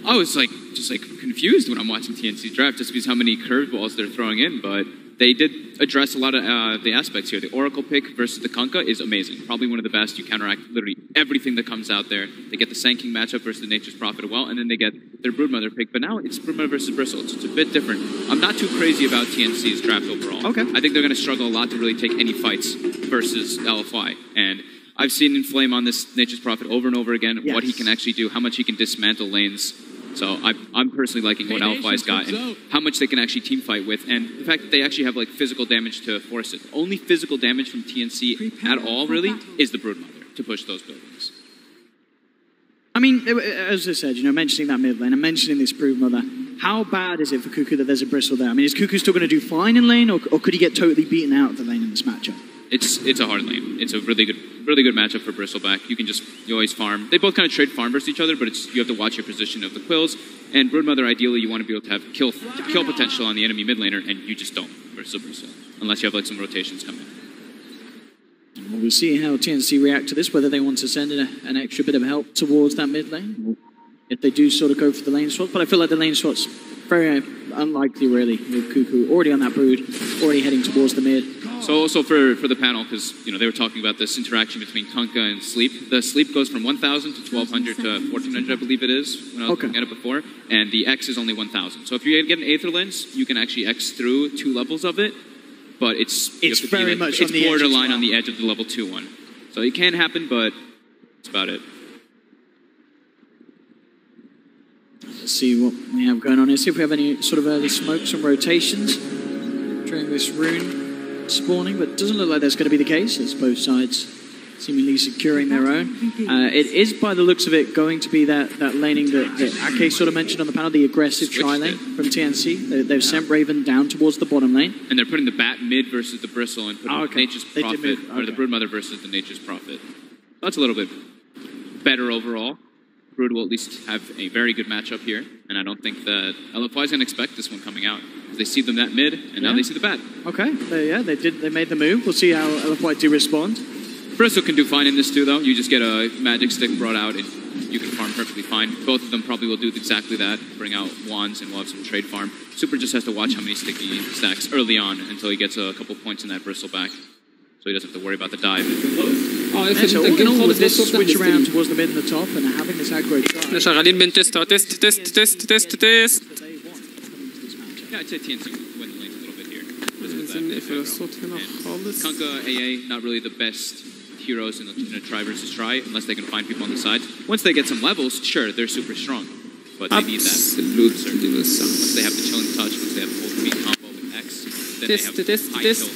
I was just confused when I'm watching TNC's draft just because how many curveballs they're throwing in, but they did address a lot of the aspects here. The Oracle pick versus the Kunkka is amazing. Probably one of the best. You counteract literally everything that comes out there. They get the Sand King matchup versus the Nature's Prophet as well, and then they get their Broodmother pick. But now it's Broodmother versus Bristle. It's a bit different. I'm not too crazy about TNC's draft overall. Okay. I think they're going to struggle a lot to really take any fights versus LFI. And I've seen Inflame on this Nature's Prophet over and over again, what he can actually do, how much he can dismantle lanes. So I'm personally liking what LFI's got and how much they can actually team fight with, and the fact that they actually have physical damage to force it. Only physical damage from TNC at all, really, is the Broodmother to push those buildings. I mean, as I said, mentioning that mid lane and mentioning this Broodmother, how bad is it for Cuckoo that there's a Bristle there? I mean, is Cuckoo still going to do fine in lane, or could he get totally beaten out of the lane in this matchup? it's a hard lane. It's a really good matchup for Bristleback. You always farm. They both kind of trade farm versus each other, but you have to watch your position of the quills. And Broodmother, ideally, you want to be able to have kill potential on the enemy mid laner, and you just don't versus Bristle, unless you have like some rotations coming. Well, we'll see how TNC react to this, whether they want to send in an extra bit of help towards that mid lane, if they do sort of go for the lane swap. But I feel like the lane swap's very unlikely, really, with Cuckoo already on that Brood, already heading towards the mid. So also for the panel, because they were talking about this interaction between Kunkka and Sleep. The Sleep goes from 1,000 to 1,200 to 1,400, I believe it is, when I was looking at it before. And the X is only 1,000. So if you get an Aether Lens, you can actually X through 2 levels of it. But it's very much on the edge borderline on the edge of the level 2 one. So it can happen, but that's about it. Let's see what we have going on here. See if we have any sort of early smokes and rotations during this rune spawning, but it doesn't look like that's going to be the case. It's both sides seemingly securing their own. It is, by the looks of it, going to be that laning that Ake sort of mentioned on the panel, the aggressive tri-lane from TNC. They've sent Raven down towards the bottom lane. And they're putting the Bat mid versus the Bristle and putting Nature's Prophet, or the Broodmother versus the Nature's Prophet. That's a little bit better overall. Brood will at least have a very good matchup here, and I don't think that LFY is going to expect this one coming out. They see them that mid, and now they see the Bat. Okay, they made the move. We'll see how LFY do respond. Bristle can do fine in this too, though. You just get a magic stick brought out, and you can farm perfectly fine. Both of them probably will do exactly that, bring out wands, and we'll have some trade farm. Super just has to watch how many sticky stacks early on until he gets a couple points in that Bristle back, so he doesn't have to worry about the dive. So all in all, with this switch around towards the mid and the top, and having this aggro drive. احنا شغالين بين تيست تيست. Yeah, I'd say TNC win the lanes a little bit here. نقفل الصوت هنا خالص. Kunkka, AA, not really the best heroes in a try versus try, unless they can find people on the side. Once they get some levels, sure, they're super strong, but they need that. Once they have the chilling touch, once they have the full beat combo with X, then they have high kills.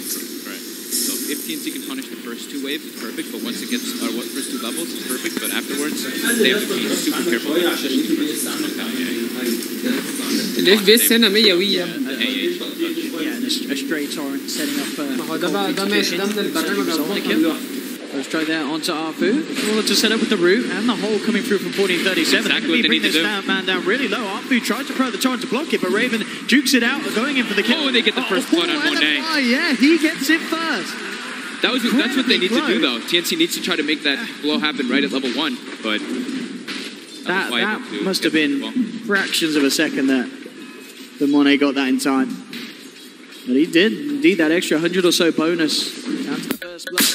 Correct. So if TNC can punish the first 2 waves, it's perfect, but once it gets, first 2 levels, it's perfect, but afterwards, they have to be super careful. الاف بي اس هنا 100 ويا. A stray torrent setting up. ما هو ده ماشي ده من البرنامج. Let's try that onto Arfu. Well, to set up with the root and the hole coming through from 1437. Exactly what they need to do. Man down really low. Arfu tried to throw the torrent to block it, but Raven jukes it out, going in for the kill. Oh, they get the first blood on Monet. Yeah, he gets it first. That's what they need to do, though. TNC needs to try to make that blow happen right at level 1, but that must have been fractions of a second that the Monet got that in time. But he did indeed that extra 100 or so bonus down to the first blood.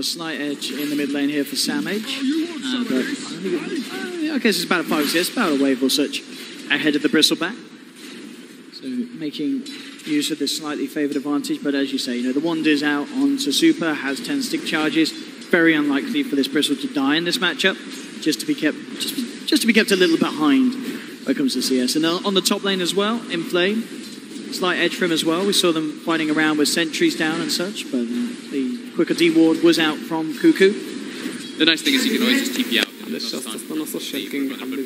Slight edge in the mid lane here for Samage. But I guess it's about a 5-6, about a wave or such ahead of the Bristleback. So making use of this slightly favoured advantage, but as you say, the wand is out onto Super, has 10 stick charges. Very unlikely for this Bristle to die in this matchup, just to be kept a little behind when it comes to CS. And on the top lane as well, in Flame, slight edge for him as well. We saw them fighting around with sentries down and such, but the quicker D ward was out from Cuckoo. The nice thing is you can always just TP out. But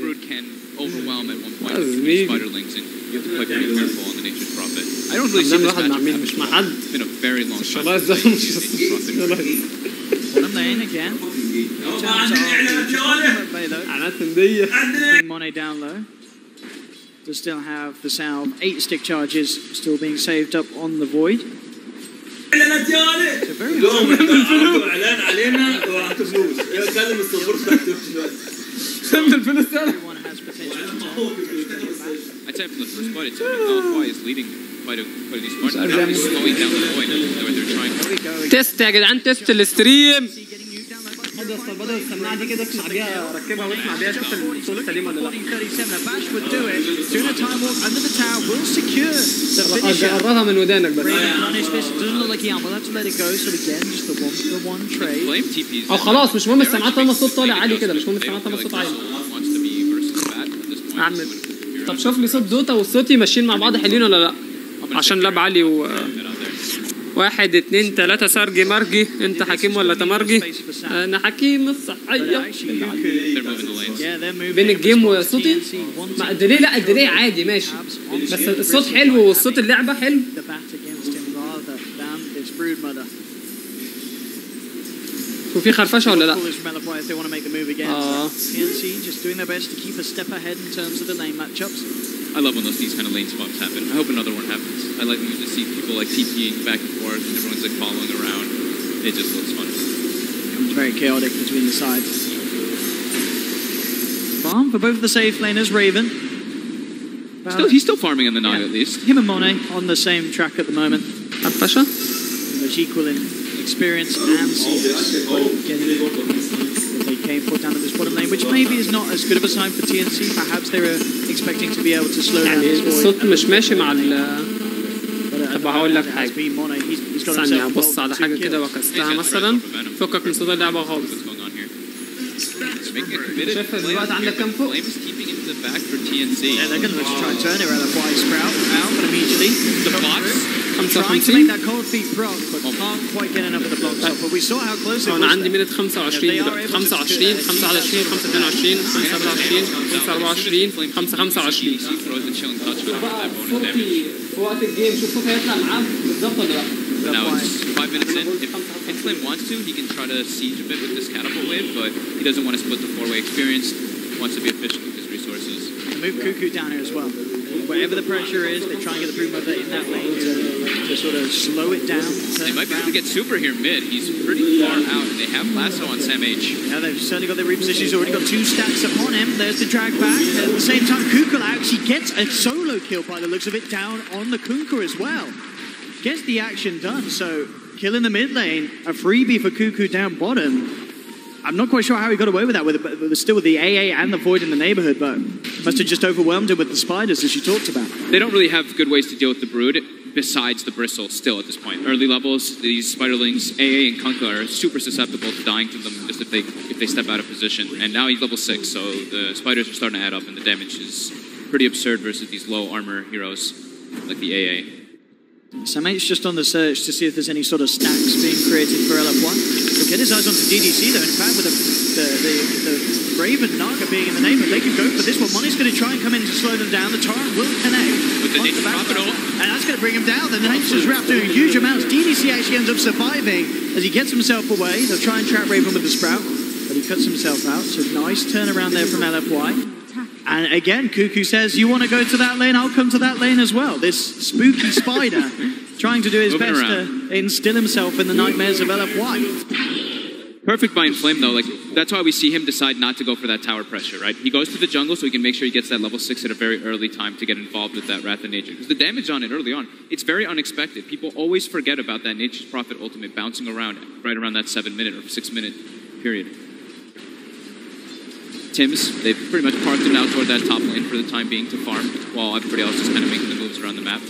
Brood can overwhelm at one point with spiderlings, and you have to play pretty careful on the Nature's Prophet. I don't really see this matchup. It's been a very long time. Bottom lane again. Bring Monet down low. To still have the salve, 8 stick charges still being saved up on the Void. It's a very everyone has potential. I'd say for the first fight, it's LFY is leading quite a decent margin. Now slowing down the Void where they're trying to... تيست يا جدعان، تيست الستريم. خد يا اسطى بدل السماعه دي كده اسمع بيها ركبها واسمع بيها شوف الصوت سليم ولا لا. 40-37. Bash would do it. Doing a time walk under the tower will secure the finisher. قربها من ودانك بس. Punish this. Doesn't look like he will have to let it go. So again, just the one trade. او خلاص مش مهم السماعات طالما الصوت طالع عالي كده مش مهم السماعات طالما الصوت عالي. اعمل طب شوف لي صوت دوتا والصوتي ماشيين مع بعض حلوين ولا لا عشان لاب عالي و 1 2 3 سرجي مرجي انت حكيم ولا تمرجي؟ انا حكيم الصحيه. بين الجيم وصوتي مع الديلي لا الديلي عادي ماشي بس الصوت حلو والصوت اللعبه حلو. وفي خرفشه ولا لا؟ I love when these kind of lane swaps happen. I hope another one happens. I like when you just see people like TPing back and forth and everyone's like following around. It just looks fun. It's very chaotic between the sides. Farm for both the safe laners, Raven. He's still farming in the Naga at least. Him and Monet on the same track at the moment. Khafasha? Much equal in experience and they came for down at this bottom lane, which maybe is not as good of a sign for TNC. Perhaps they were expecting to be able to slow down his الصوت مش ماشي مع طب هقول لك حاجه ثانيه هبص على حاجه كده وكستها مثلا فكك من صوت اللعبه خالص. شايف دلوقتي عندك كام فوق؟ Back for TNC. Yeah, they're going to try and turn it around. Why Sprout out, but immediately the blocks. Trying to make that cold feet proc, but can't quite get enough of the blocks up. But we saw how close it was. أنا عندي منت 25 دلوقتي 25 25 22 25 24 25. صوتي في وقت الجيم شوف صوتي هيطلع معاه بالظبط ولا لا؟ Now it's 5 minutes in. If Inflame wants to, he can try to siege a bit with this catapult wave, but he doesn't want to split the 4-way experience. Wants to be efficient with his resources. Move Cuckoo down here as well. Wherever the pressure is, they try and get the Broom Mother in that lane to sort of slow it down. They might be able to get Super here mid. He's pretty far out, and they have Lasso on Sam H. Yeah, they've certainly got their reposition. He's already got 2 stacks upon him. There's the drag back. At the same time, Kunkul actually gets a solo kill by the looks of it down on the Kunkur as well. Gets the action done, so kill in the mid lane, a freebie for Cuckoo down bottom. I'm not quite sure how he got away with that, but still with the AA and the Void in the neighborhood, but must have just overwhelmed him with the spiders, as you talked about. They don't really have good ways to deal with the Brood, besides the Bristle, still at this point. Early levels, these Spiderlings, AA and Kunkka are super susceptible to dying to them just if they step out of position. And now he's level 6, so the spiders are starting to add up, and the damage is pretty absurd versus these low armor heroes like the AA. Sam's just on the search to see if there's any sort of stacks being created for LF1. He'll get his eyes onto DDC though. In fact, with the Raven Naga being in the neighborhood, they can go for this one. Money's going to try and come in to slow them down. The Torrent will connect. With the Nature Prophet ult. And that's going to bring him down. The Nature's Wrap doing huge amounts. DDC actually ends up surviving as he gets himself away. They'll try and trap Raven with the Sprout, but he cuts himself out. So nice turnaround there from LFY. And again, Cuckoo says, you want to go to that lane, I'll come to that lane as well. This spooky spider trying to do his best to instill himself in the nightmares of LFY. Perfect by Inflame though, like that's why we see him decide not to go for that tower pressure, right? He goes to the jungle so he can make sure he gets that level 6 at a very early time to get involved with that Wrath of Nature. Because the damage on it early on, it's very unexpected. People always forget about that Nature's Prophet ultimate bouncing around right around that 7-minute or 6-minute period. Tims, they've pretty much parked him out toward that top lane for the time being to farm, while everybody else is kind of making the moves around the map.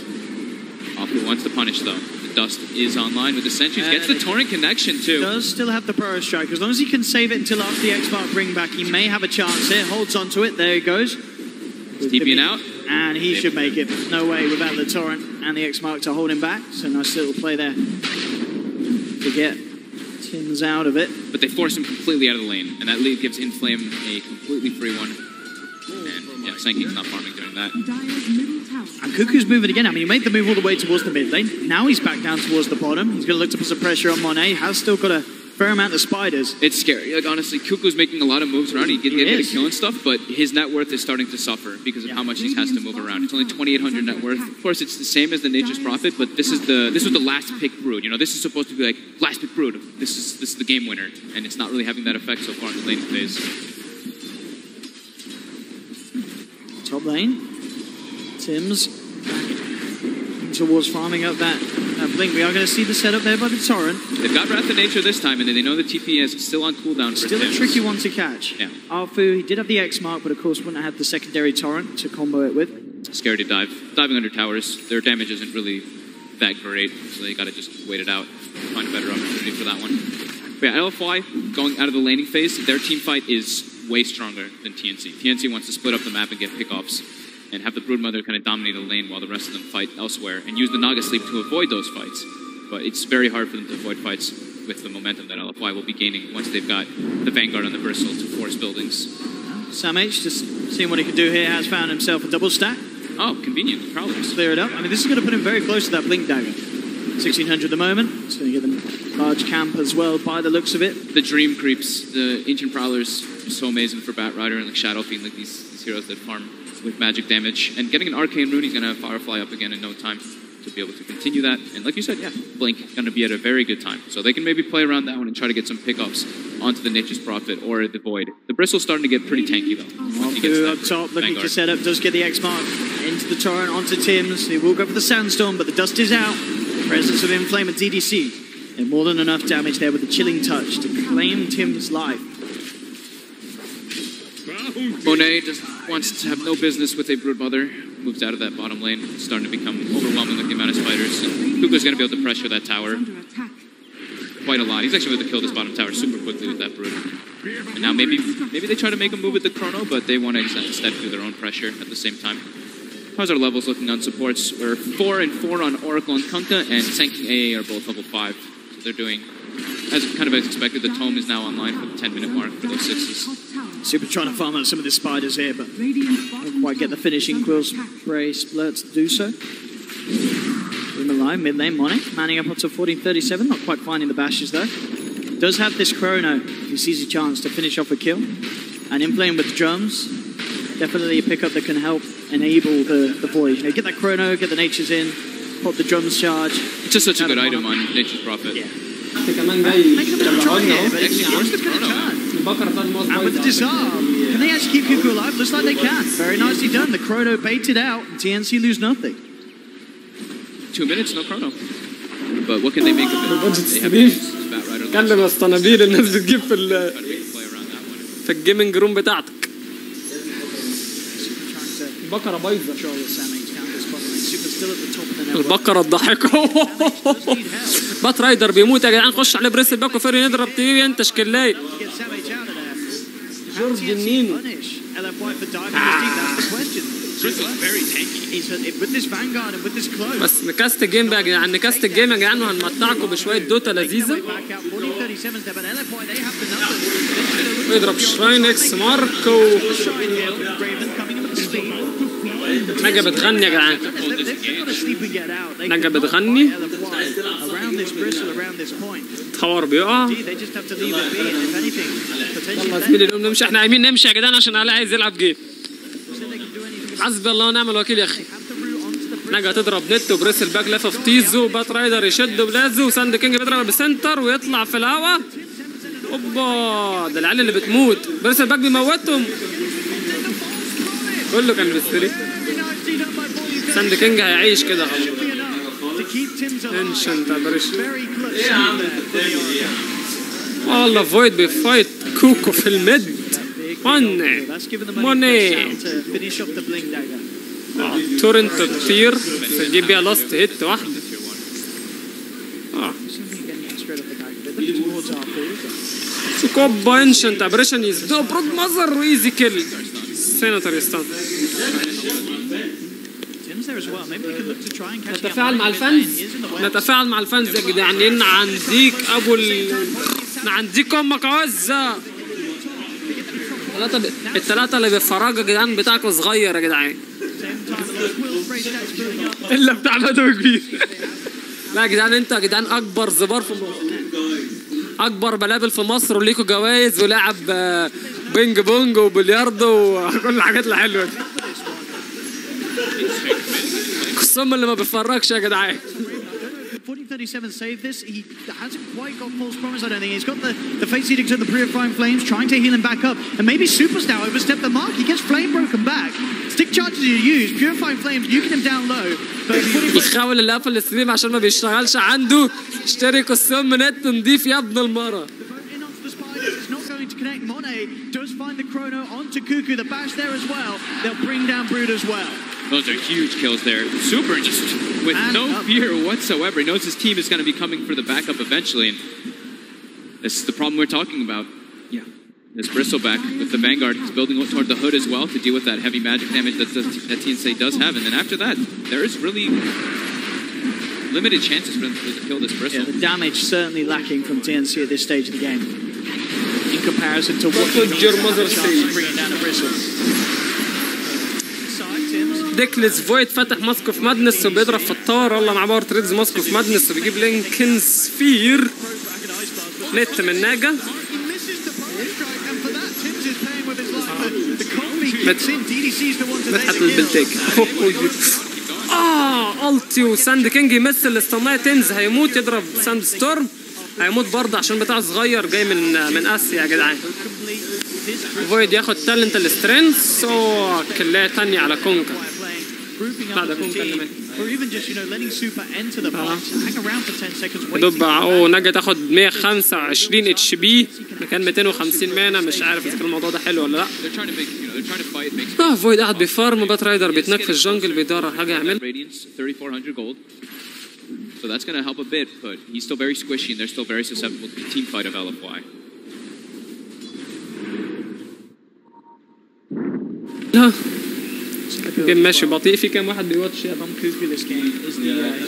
Off wants to punish though. The Dust is online with the Sentries, gets the Torrent connection too. Does still have the Burrow Strike. As long as he can save it until after the X-Mark bring back, he may have a chance here. Holds onto it, there he goes. He's TPing out. And he should make it. No way without the Torrent and the X-Mark to hold him back. So nice little play there to get Tims out of it. But they force him completely out of the lane, and that lead gives Inflame a completely free one. And yeah, Sankey's not farming during that. And Cuckoo's moving again. I mean, he made the move all the way towards the mid lane. Now he's back down towards the bottom. He's going to look to put some pressure on Monet. Has still got a fair amount of spiders. It's scary. Like, honestly, Cuckoo's making a lot of moves around. He get a kill and stuff, but his net worth is starting to suffer because of how much he has to move around. It's only 2,800 net worth. Of course, it's the same as the Nature's Prophet, but this was the last pick Brood. You know, this is supposed to be like last pick Brood. This is the game winner, and it's not really having that effect so far in the laning phase. Top lane. Tims towards farming up that Blink, we are going to see the setup there by the Torrent. They've got Wrath of Nature this time, and they know the TP is still on cooldown for Still a Tims. tricky one to catch. Yeah. Arfu, he did have the X mark, but of course wouldn't have had the secondary Torrent to combo it with. Scared to dive. Diving under towers, their damage isn't really that great, so they gotta just wait it out. Find a better opportunity for that one. But yeah, LFY, going out of the laning phase, their team fight is way stronger than TNC. TNC wants to split up the map and get pickoffs, and have the Broodmother kind of dominate the lane while the rest of them fight elsewhere, and use the Naga Sleep to avoid those fights. But it's very hard for them to avoid fights with the momentum that LFY will be gaining once they've got the Vanguard on the Bristle to force buildings. Sam H, just seeing what he can do here, has found himself a double stack. Oh, convenient. Prowlers. Clear it up. I mean, this is going to put him very close to that Blink Dagger. 1600 at the moment. It's going to get them large camp as well by the looks of it. The Dream Creeps, the Ancient Prowlers, are so amazing for Batrider and like Shadow Fiend, like these heroes that farm with magic damage. And getting an Arcane Rune, he's going to have Firefly up again in no time to be able to continue that. And like you said, yeah, Blink going to be at a very good time. So they can maybe play around that one and try to get some pickups onto the Nature's Prophet or the Void. The Bristle's starting to get pretty tanky though. Arfu up top, looking to set up, does get the X mark into the Torrent, onto Tims. He will go for the Sandstorm, but the dust is out. Presence of Inflame and DDC. And more than enough damage there with the Chilling Touch to claim Tim's life. Monet just wants to have no business with a Broodmother. Moves out of that bottom lane. It's starting to become overwhelming with the amount of spiders. And Kuko's going to be able to pressure that tower quite a lot. He's actually able to kill this bottom tower super quickly with that Brood. And now maybe they try to make a move with the Chrono, but they want to instead do their own pressure at the same time. How's our levels looking on supports? We're 4 and 4 on Oracle and Kunkka, and Senki AA are both level 5. So they're doing, as expected, the Tome is now online for the 10-minute mark for those 6s. Super trying to farm out some of the spiders here, but don't quite get the finishing Quill Spray splurts to do so. Room alive, mid lane, Monet, manning up to 1437, not quite finding the bashes though. Does have this Chrono, if he sees a chance to finish off a kill. And Inflame with the drums, definitely a pickup that can help enable the Void. You know, get that Chrono, get the Natures in, pop the drums charge. It's just such a good item on Nature's Prophet. Yeah. كمان جاي Where's the Chrono? And with the disarm, can they actually keep Kuku alive? Looks like they can. Very nicely done. The Chrono baited out, and TNC lose nothing. 2 minutes, no Chrono. But what can they make of it? They have Batrider. كلم الصنابيل الناس بتجيب في الجيمنج روم بتاعتك. البقرة بايظة. البقرة الضاحكة. بات رايدر بيموت يا جدعان، نخش عليه بريس الباك وفيري نضرب تيجي انت شكلاي. جورج جنيني. بس نكاست الجيم بقى يا جدعان، نكاست الجيم يا جدعان وهنمتعكم بشوية دوتا لذيذة. يضرب شراين اكس ماركو. نجا بتغني يا جدعان، نجا بتغني. تحور بيقع. يلا زميلي نقوم نمشي، احنا عايزين نمشي يا جدعان عشان علي عايز يلعب جيم. حسبي الله ونعم الوكيل يا اخي. نجا تضرب نت وبريس الباك لافه في تيزو، بات رايدر يشد بلازو، وساند كينج بيضرب بالسنتر ويطلع في الهوا. اوبا ده العيال اللي بتموت، بريس الباك بيموتهم. كله كان بالسري. ساند كينج هيعيش كده خلاص. انشنت بريش. والله فويد بيفايت كوكو في الميد. موني تورنت تطير تجيب بيها لاست هيت واحدة. سكوبا انشنت ابريشن يزدو برود مازر وايزي كيل. سيناتور يستان. نتفاعل مع الفانز، نتفاعل مع الفانز يا جدعان. ان عنديك ابو عنديك امك عزة. الثلاثة اللي بالفراغ يا جدعان بتاعكم صغير يا جدعان. الا بتاع بدوي كبير. لا يا جدعان انت يا جدعان اكبر زبار في مصر، اكبر بلابل في مصر، وليكوا جوائز ولاعب بينج بونج وبلياردو وكل الحاجات الحلوه دي. الصم اللي ما بيفرجش يا جدعان. 1437 saved this. He hasn't quite got false promise, I don't think. He's got the Fate's Edict and the Purifying Flames, trying to heal him back up. And maybe Superstar overstepped the mark. He gets Flame broken back. stick charges you use, Purifying Flames, nuking him down low. يحاول اللي قفل الستريم عشان ما بيشتغلش عنده. اشتري قسم نت نضيف يا ابن المرة. Connect. Monet does find the chrono onto Cuckoo. The bash there as well. They'll bring down Brood as well. Those are huge kills there. Super just with no fear whatsoever. He knows his team is going to be coming for the backup eventually. And this is the problem we're talking about. Yeah. This Bristleback with the Vanguard. He's building toward the hood as well to deal with that heavy magic damage that TNC does have. And then after that, there is really limited chances for them to kill this Bristle. Yeah, the damage certainly lacking from TNC at this stage of the game. In comparison to what bringing down a Bristle. ديكلس فويد فتح ماسك اوف مادنس وبيضرب في الطار. والله مع باور تريدز ماسك اوف مادنس وبيجيب لينكن سفير نت من ناجا. مدحت البلتيك. التي وساند كينج يمثل الاستناي تيمز هيموت. يضرب ساند ستورم هيموت برضه عشان بتاع صغير جاي من اسيا يا جدعان. فويد ياخد تالنت السترينث كلها تانية على كونكا. بعد كونكا اللي دب نجا تاخد 125 اتش بي مكان 250 مانا. مش عارف اذا كان الموضوع ده حلو ولا لا. فويد قاعد بيفارم بات رايدر بيتنك في الجنجل بيدور على حاجه يعمل. So that's going to help a bit, but he's still very squishy and they're still very susceptible to the team fight of LFY. لا جيم ماشي بطيء. في كام واحد بيواتش يا Cuckoo this game is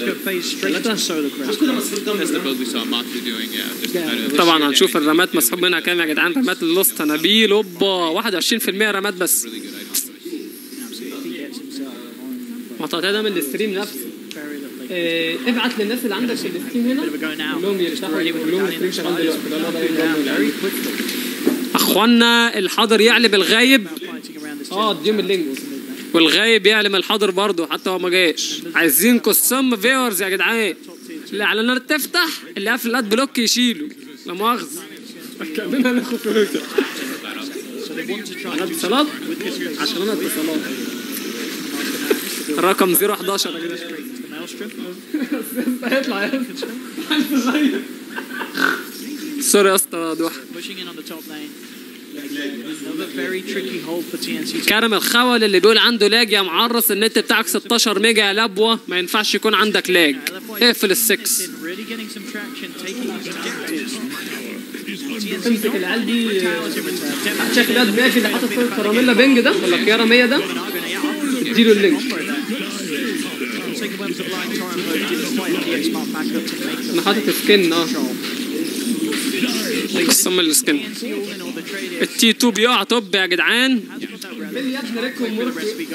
the phase straight to solo crest. That's the build we saw Matsu doing, yeah. Just kind of طبعا هنشوف الرمات مسحوب منها كام يا جدعان. رمات اللوست نبيل اوبا 21% رمات بس. مقطع ده من الستريم نفسه. ابعت للناس اللي عندك في الستريم هنا كلهم يفتحوا كلهم الستريم شغال دلوقتي. اخوانا الحاضر يعلم الغايب. اديهم اللينك. والغايب يعلم الحاضر برضه حتى هو ما جاش. عايزين قسم فيورز يا جدعان. الاعلانات تفتح اللي قافل الاد بلوك يشيله. لا مؤاخذه كاننا ناخد فلوس. انا اتصالات عشان انا اتصالات. الرقم 011 يا جدعان. هيطلع يا سوري يا اسطى دوحه. كرم الخول اللي بيقول عنده لاج يا معرس. النت بتاعك 16 ميجا يا لبوه. ما ينفعش يكون عندك لاج. اقفل السكس. امسك العيال دي. شايف الواد ماشي اللي حاطط صوره كراميلا بينج ده ولا كيارا 100 ده؟ اديله اللينك. انا حاطط سكن قسم السكن. التي 2 بيقع توب يا جدعان. يا ابني ريكو مورفي.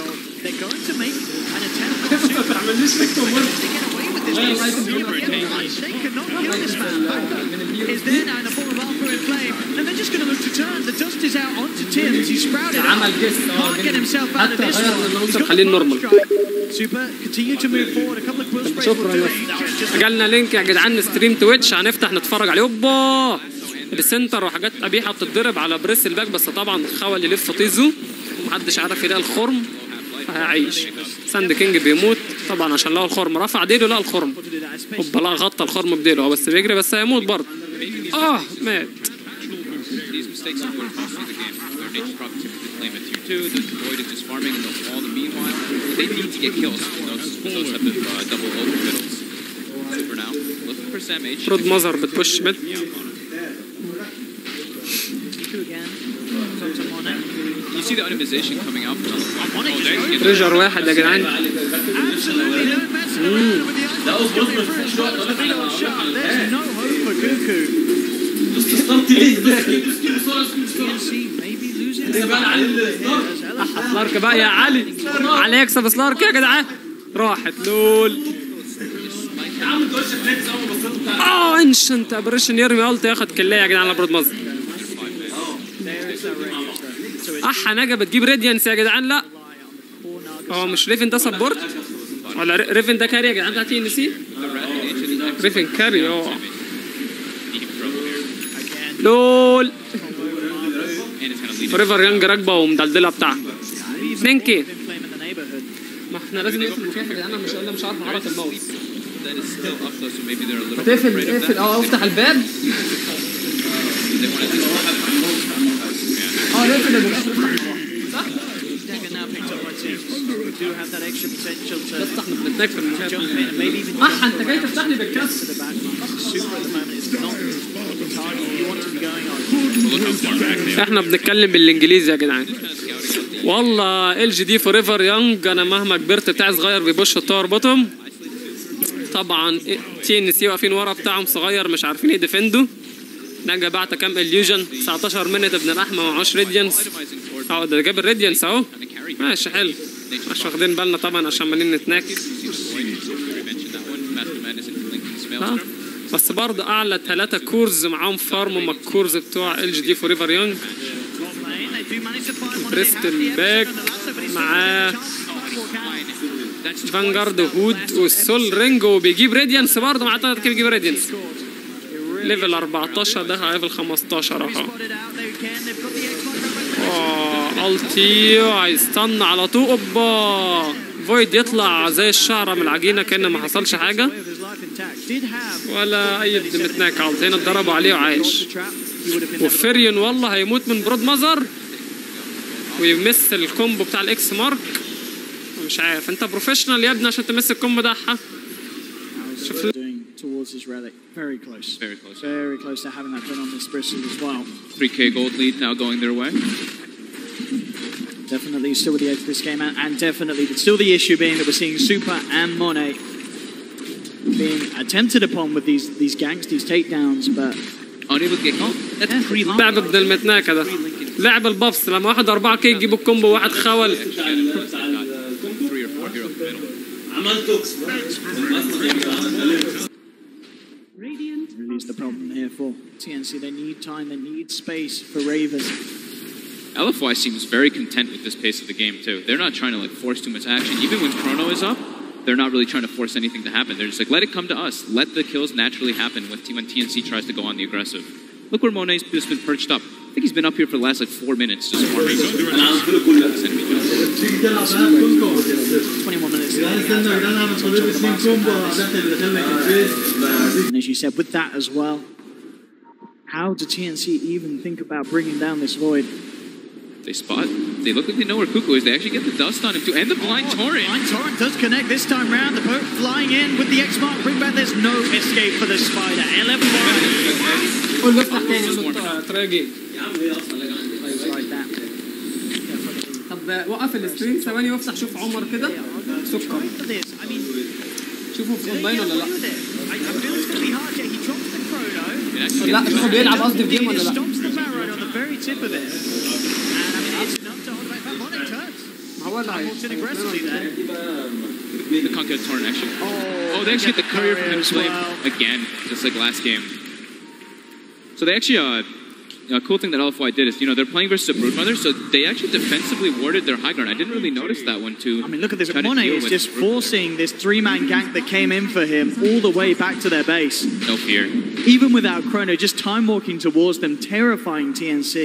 ما تعمليش ريكو مورفي. عمل جيست. خليه نورمال. شكرا. جالنا لينك يا جدعان ستريم تويتش هنفتح نتفرج عليه. اوبا السنتر وحاجات قبيحه بتتضرب على بريس الباك. بس طبعا الخول يلف طيزه ومحدش عارف يلاقي الخرم فهيعيش. ساند كينج بيموت طبعا عشان لقى الخرم. رفع ديله لقى الخرم. اوبا لا غطى الخرم بديله. هو بس بيجري بس هيموت برضه. مات. The Void is just farming all the meanwhile. They need to get kills. Those have the double open middles. Super now. Looking for Sam H. رود مظهر بتبوش ميد. You see the itemization coming out from رجر واحد يا جدعان. سلارك بقى يا علي. علي يكسب سلارك يا جدعان. راحت لول. يا عم انت وشك فليكس اول ما بصيت بتاع. انشنت ابريشن يرمي قلت ياخد كلايه يا جدعان على برود مصر. نجا بتجيب راديانس يا جدعان. لا هو مش ريفن ده سبورت ولا ريفن ده كاري يا جدعان بتاع تي ان سي. ريفن كاري لول. فريفر يانج راكبه ومدلدله بتاعها. 2K احنا لازم نقفل المفتاح يا جدعان، انا مش عارف احرك الماوس. That is still up though, so maybe they're a little bit هتقفل afraid of اقفل that. افتح الباب. They want to نقفل الباب. صح؟ Dagger now picked up by teams who do have that extra potential to بس احنا بنتناك في المكان. jump in and maybe even انت جاي تفتح لي بالكاس. Super at the moment is not the target you want to be going on. احنا بنتكلم بالانجليزي يا جدعان. والله ال جي دي فور ايفر يونج، انا مهما كبرت بتاعي صغير بيبوش التاور بوتوم. طبعا تي ان سي واقفين ورا بتاعهم صغير مش عارفين يديفندوا. نجا بعت كام اليوجن 19 منت ابن اللحمه معهوش راديانس. اهو ده جاب الراديانس اهو، ماشي حلو. مش واخدين بالنا طبعا عشان مالين نتناك. بس برضه اعلى 3 كورز معاهم فارم مع الكورز بتوع ال جي دي فور ايفر يونج. بريستل باك معاه فانجارد هود والسول رينج، وبيجيب راديانس برضه مع 3 كده بيجيب راديانس. ليفل 14 دخل ليفل 15 اهو. التي هيستنى على طول. اوبا فويد يطلع زي الشعره من العجينه كأن ما حصلش حاجه ولا اي متناك. هنا اتضربوا عليه وعايش. وفيريون والله هيموت من برود مازر ويمس الكومبو بتاع الاكس مارك. مش عارف انت بروفيشنال يا ابني عشان تمس الكومبو ده. شوف towards his relic. Very close. Very close. Very close to having that done on this Bristol as well. 3K gold lead now going their way. Definitely still with the edge of this game, and definitely still the issue being that we're seeing Super and Monet being attempted upon with these ganks, these takedowns, but unable to get caught. That's free link. لعب ابن المتناكه ده، لعب البفس لما واحد 4K يجيبوا الكومبو وواحد خول. Really is the problem here for TNC. They need time, they need space for Raven. LFY seems very content with this pace of the game too. They're not trying to like force too much action. Even when Chrono is up, they're not really trying to force anything to happen. They're just like, let it come to us. Let the kills naturally happen when TNC tries to go on the aggressive. Look where Monet's just been perched up. I think he's been up here for the last like 4 minutes just farming. 21 minutes. And as you said, with that as well, how do TNC even think about bringing down this Void? They spot. They look like they know where Cuckoo is. They actually get the dust on him too. And the Blind Torrent. Blind Torrent does connect this time round. The poke flying in with the X-Mark. Bring back. There's no escape for the Spider. 11 قول افتح تاني تراجي. like that. طب وقف الستريم ثواني وافتح شوف عمر كده. سكر. شوفوا في اونلاين ولا لا؟ لا شوفوا بيلعب قصدي في جيم ولا لا؟ هو The Conquer Torrent actually. Oh, they actually get the courier from Inflame again, just like last game. So they actually, a cool thing that LFY did is, you know, they're playing versus a Broodmother, so they actually defensively warded their high ground. I didn't really notice that one too. I mean, look at this. Monet is just forcing this 3-man gank that came in for him all the way back to their base. No fear. Even without Chrono, just time walking towards them, terrifying TNC.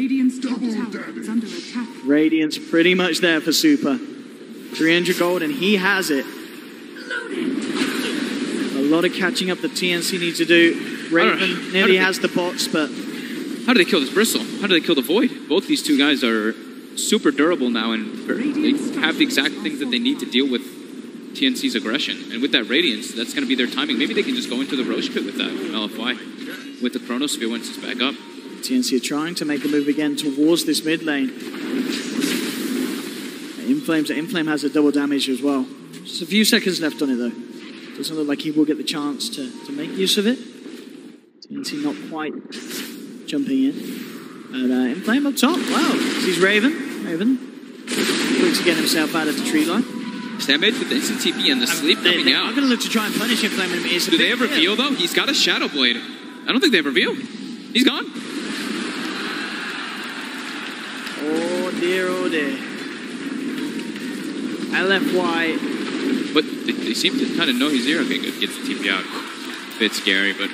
Radiant's top tower is under attack. Radiant's pretty much there for Super. 300 gold, and he has it. A lot of catching up that TNC needs to do. Raven nearly has the pots, but... How do they kill this Bristle? How do they kill the Void? Both these two guys are super durable now, and they have the exact things that they need to deal with TNC's aggression. And with that Radiance, that's going to be their timing. Maybe they can just go into the Roche pit with that, LFY. With the Chronosphere once it's back up. TNC are trying to make a move again towards this mid lane. Inflame has a double damage as well. Just a few seconds left on it though. Doesn't look like he will get the chance to make use of it. TNC not quite jumping in. And Inflame up top. Wow. Sees Raven. Quick to get himself out of the tree line. Damage with the instant TP and the sleep coming out. I'm going to look to try and punish Inflame. Do they ever reveal though? He's got a Shadow Blade. I don't think they ever reveal. He's gone. Oh dear, oh dear. LFY. But they seem to kind of know he's here. Okay, good. Gets the TP out. Bit scary, but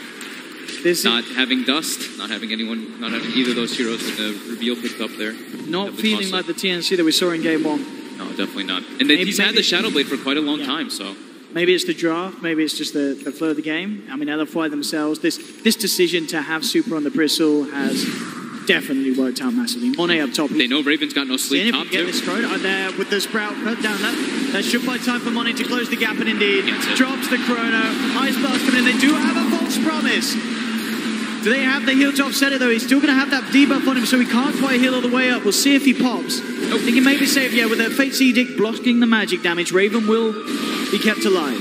not having dust, not having either of those heroes with the reveal picked up there. Not feeling like the TNC that we saw in game 1. No, definitely not. And he's had the Shadow Blade for quite a long time, so... Maybe it's the draft, maybe it's just the flow of the game. I mean, LFY themselves, this decision to have Super on the Bristle has definitely worked out massively. Monet up top. They know Raven's got no sleep top, get this Chrono there with the Sprout cut down. That should buy time for Monet to close the gap, and indeed drops the Chrono. Ice Blast coming in. They do have a false promise. Do they have the heal to offset it, though? He's still going to have that debuff on him, so he can't quite heal all the way up. We'll see if he pops. I think he may be safe, yeah, with a Fate's Edict blocking the magic damage. Raven will be kept alive.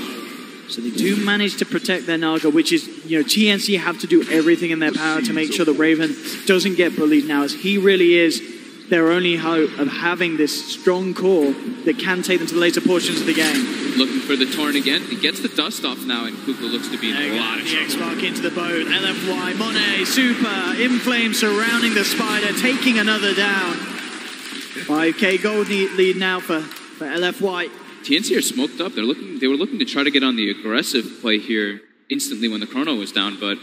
So they do manage to protect their Naga, which is, TNC have to do everything in their power to make sure that Raven doesn't get bullied now, as he really is their only hope of having this strong core that can take them to the later portions of the game. Looking for the Torrent again. He gets the dust off now, and Kuka looks to be in a lot of trouble. The X-Mark into the boat. LFY, Monet, Super, Inflame surrounding the Spider, taking another down. 5k gold lead now for LFY. TNC are smoked up. They were looking to try to get on the aggressive play here instantly when the Chrono was down, but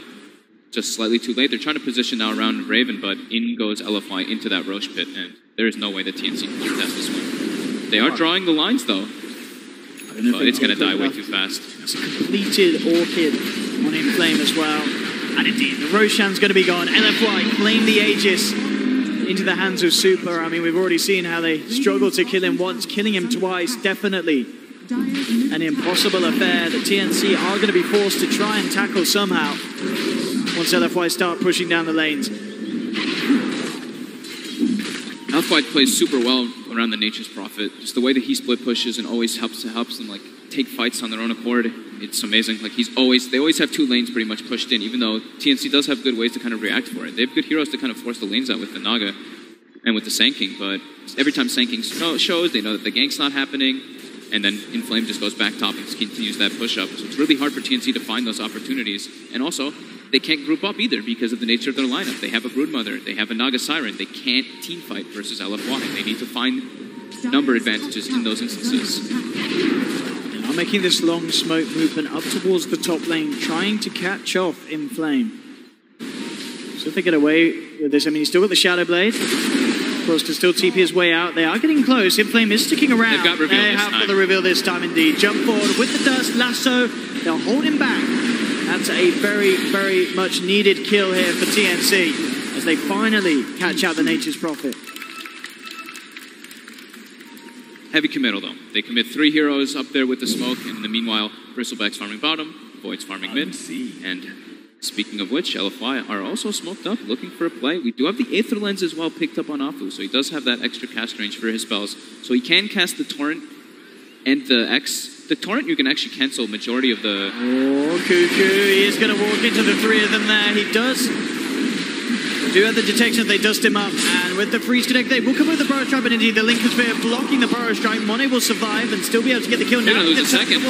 just slightly too late. They're trying to position now around Raven, but in goes LFY into that Roche pit, and there is no way that TNC can contest this one. They are drawing the lines, though. But it's going to die way too fast. It's a completed Orchid on Inflame as well. And indeed, the Roshan's going to be gone. LFY claim the Aegis into the hands of Super. I mean, we've already seen how they struggle to kill him once. Killing him twice, definitely an impossible affair that TNC are going to be forced to try and tackle somehow once LFY start pushing down the lanes. LFY plays super well around the Nature's Prophet. Just the way that he split pushes and always helps them like take fights on their own accord. It's amazing. Like they always have two lanes pretty much pushed in, even though TNC does have good ways to kind of react for it. They have good heroes to kind of force the lanes out with the Naga and with the Sanking, but every time Sanking shows, they know that the gank's not happening, and then Inflame just goes back top and continues that push up. So it's really hard for TNC to find those opportunities. And also, they can't group up either because of the nature of their lineup. They have a Broodmother, they have a Naga Siren. They can't team fight versus LFY. They need to find number advantages in those instances. Now making this long smoke movement up towards the top lane, trying to catch off Inflame. So if they get away with this, I mean, he's still got the Shadow Blade. Of course, to still TP his way out. They are getting close. Inflame is sticking around. They've got reveal they this have time. got the reveal this time, indeed. Jump forward with the dust, lasso. They'll hold him back. That's a very, very much needed kill here for TNC as they finally catch out the Nature's Prophet. Heavy committal, though. They commit 3 heroes up there with the smoke, and in the meanwhile, Bristleback's farming bottom, Void's farming mid, and speaking of which, LFY are also smoked up, looking for a play. We do have the Aether Lens as well picked up on Afu, so he does have that extra cast range for his spells. So he can cast the Torrent and the X. The Torrent, you can actually cancel majority of the... Oh, Cuckoo, he is going to walk into the 3 of them there. He does do have the detection. They dust him up, and with the freeze connect, they will come with the Burrow Strike, but indeed the Lincoln Sphere blocking the Burrow Strike. Monet will survive and still be able to get the kill. They're Now going to lose a second.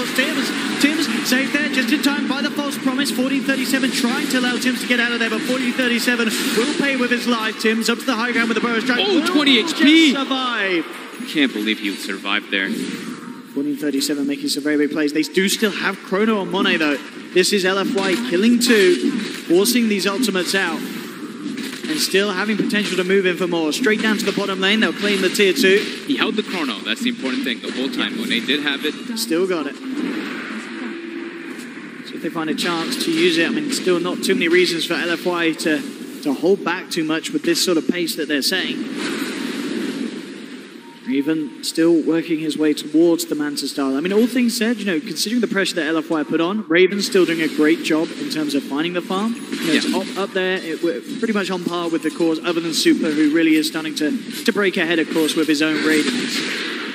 Tim's saved there just in time by the false promise. 1437 trying to allow Tim's to get out of there, but 1437 will pay with his life. Tim's up to the high ground with the Burrow Strike. Oh, 20 HP! Survive. Can't believe he survived there. 1437 making some very big plays. They do still have Chrono on Monet, though. This is LFY killing 2, forcing these ultimates out, and still having potential to move in for more. Straight down to the bottom lane, they'll claim the tier 2. He held the Chrono, that's the important thing, the whole time. Monet did have it. Still got it. So if they find a chance to use it, I mean, still not too many reasons for LFY to hold back too much with this sort of pace that they're saying. Raven still working his way towards the Manta style. I mean, all things said, considering the pressure that LFY put on, Raven's still doing a great job in terms of finding the farm. It's up there, we're pretty much on par with the cause, other than Super, who really is starting to break ahead, of course, with his own radiance.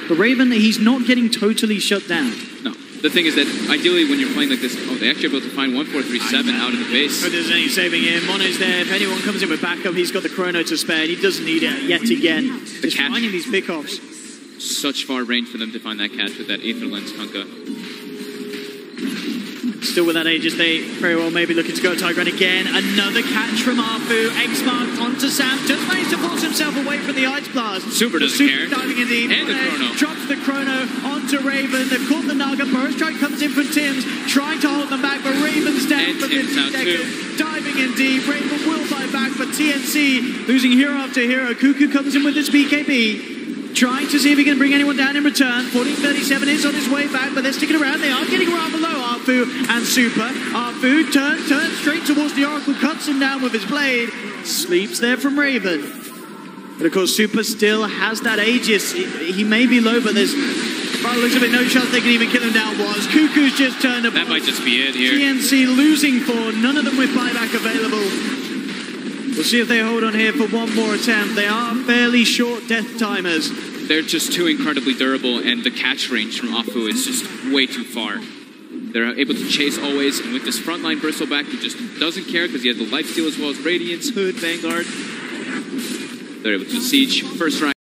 But Raven, he's not getting totally shut down. No. The thing is that ideally when you're playing like this, they actually are able to find 1437 out of the base. But there's any saving him. Mono's there. If anyone comes in with backup, he's got the Chrono to spare. He doesn't need it yet again. Just finding these pickoffs. Such far range for them to find that catch with that Aether Lens Kunkka. Still with that Aegis, they very well maybe looking to go Tiger again. Another catch from Afu. X-Mark onto Sam. Just managed to force himself away from the Ice Blast. Super doesn't care. Diving indeed. And the Chrono. Drops the Chrono onto Raven. They've caught the Naga. Burrow Strike comes in from Tim's, trying to hold them back, but Raven's down for 50 seconds. Diving indeed. Raven will fight back, but TNC losing hero after hero. Cuckoo comes in with his BKB. trying to see if he can bring anyone down in return. 1437 is on his way back, but they're sticking around. They are getting rather low, Arfu and Super. Arfu turns straight towards the Oracle, cuts him down with his blade. Sleeps there from Raven. But of course, Super still has that Aegis. He may be low, but there's, by the looks of it, no chance they can even kill him down once. Cuckoo's just turned up. That might just be it here. TNC losing 4, none of them with buyback available. We'll see if they hold on here for one more attempt. They are fairly short death timers. They're just too incredibly durable, and the catch range from Afu is just way too far. They're able to chase always, and with this frontline bristleback, he just doesn't care because he has the lifesteal as well as Radiance, Hood, Vanguard. They're able to siege first round.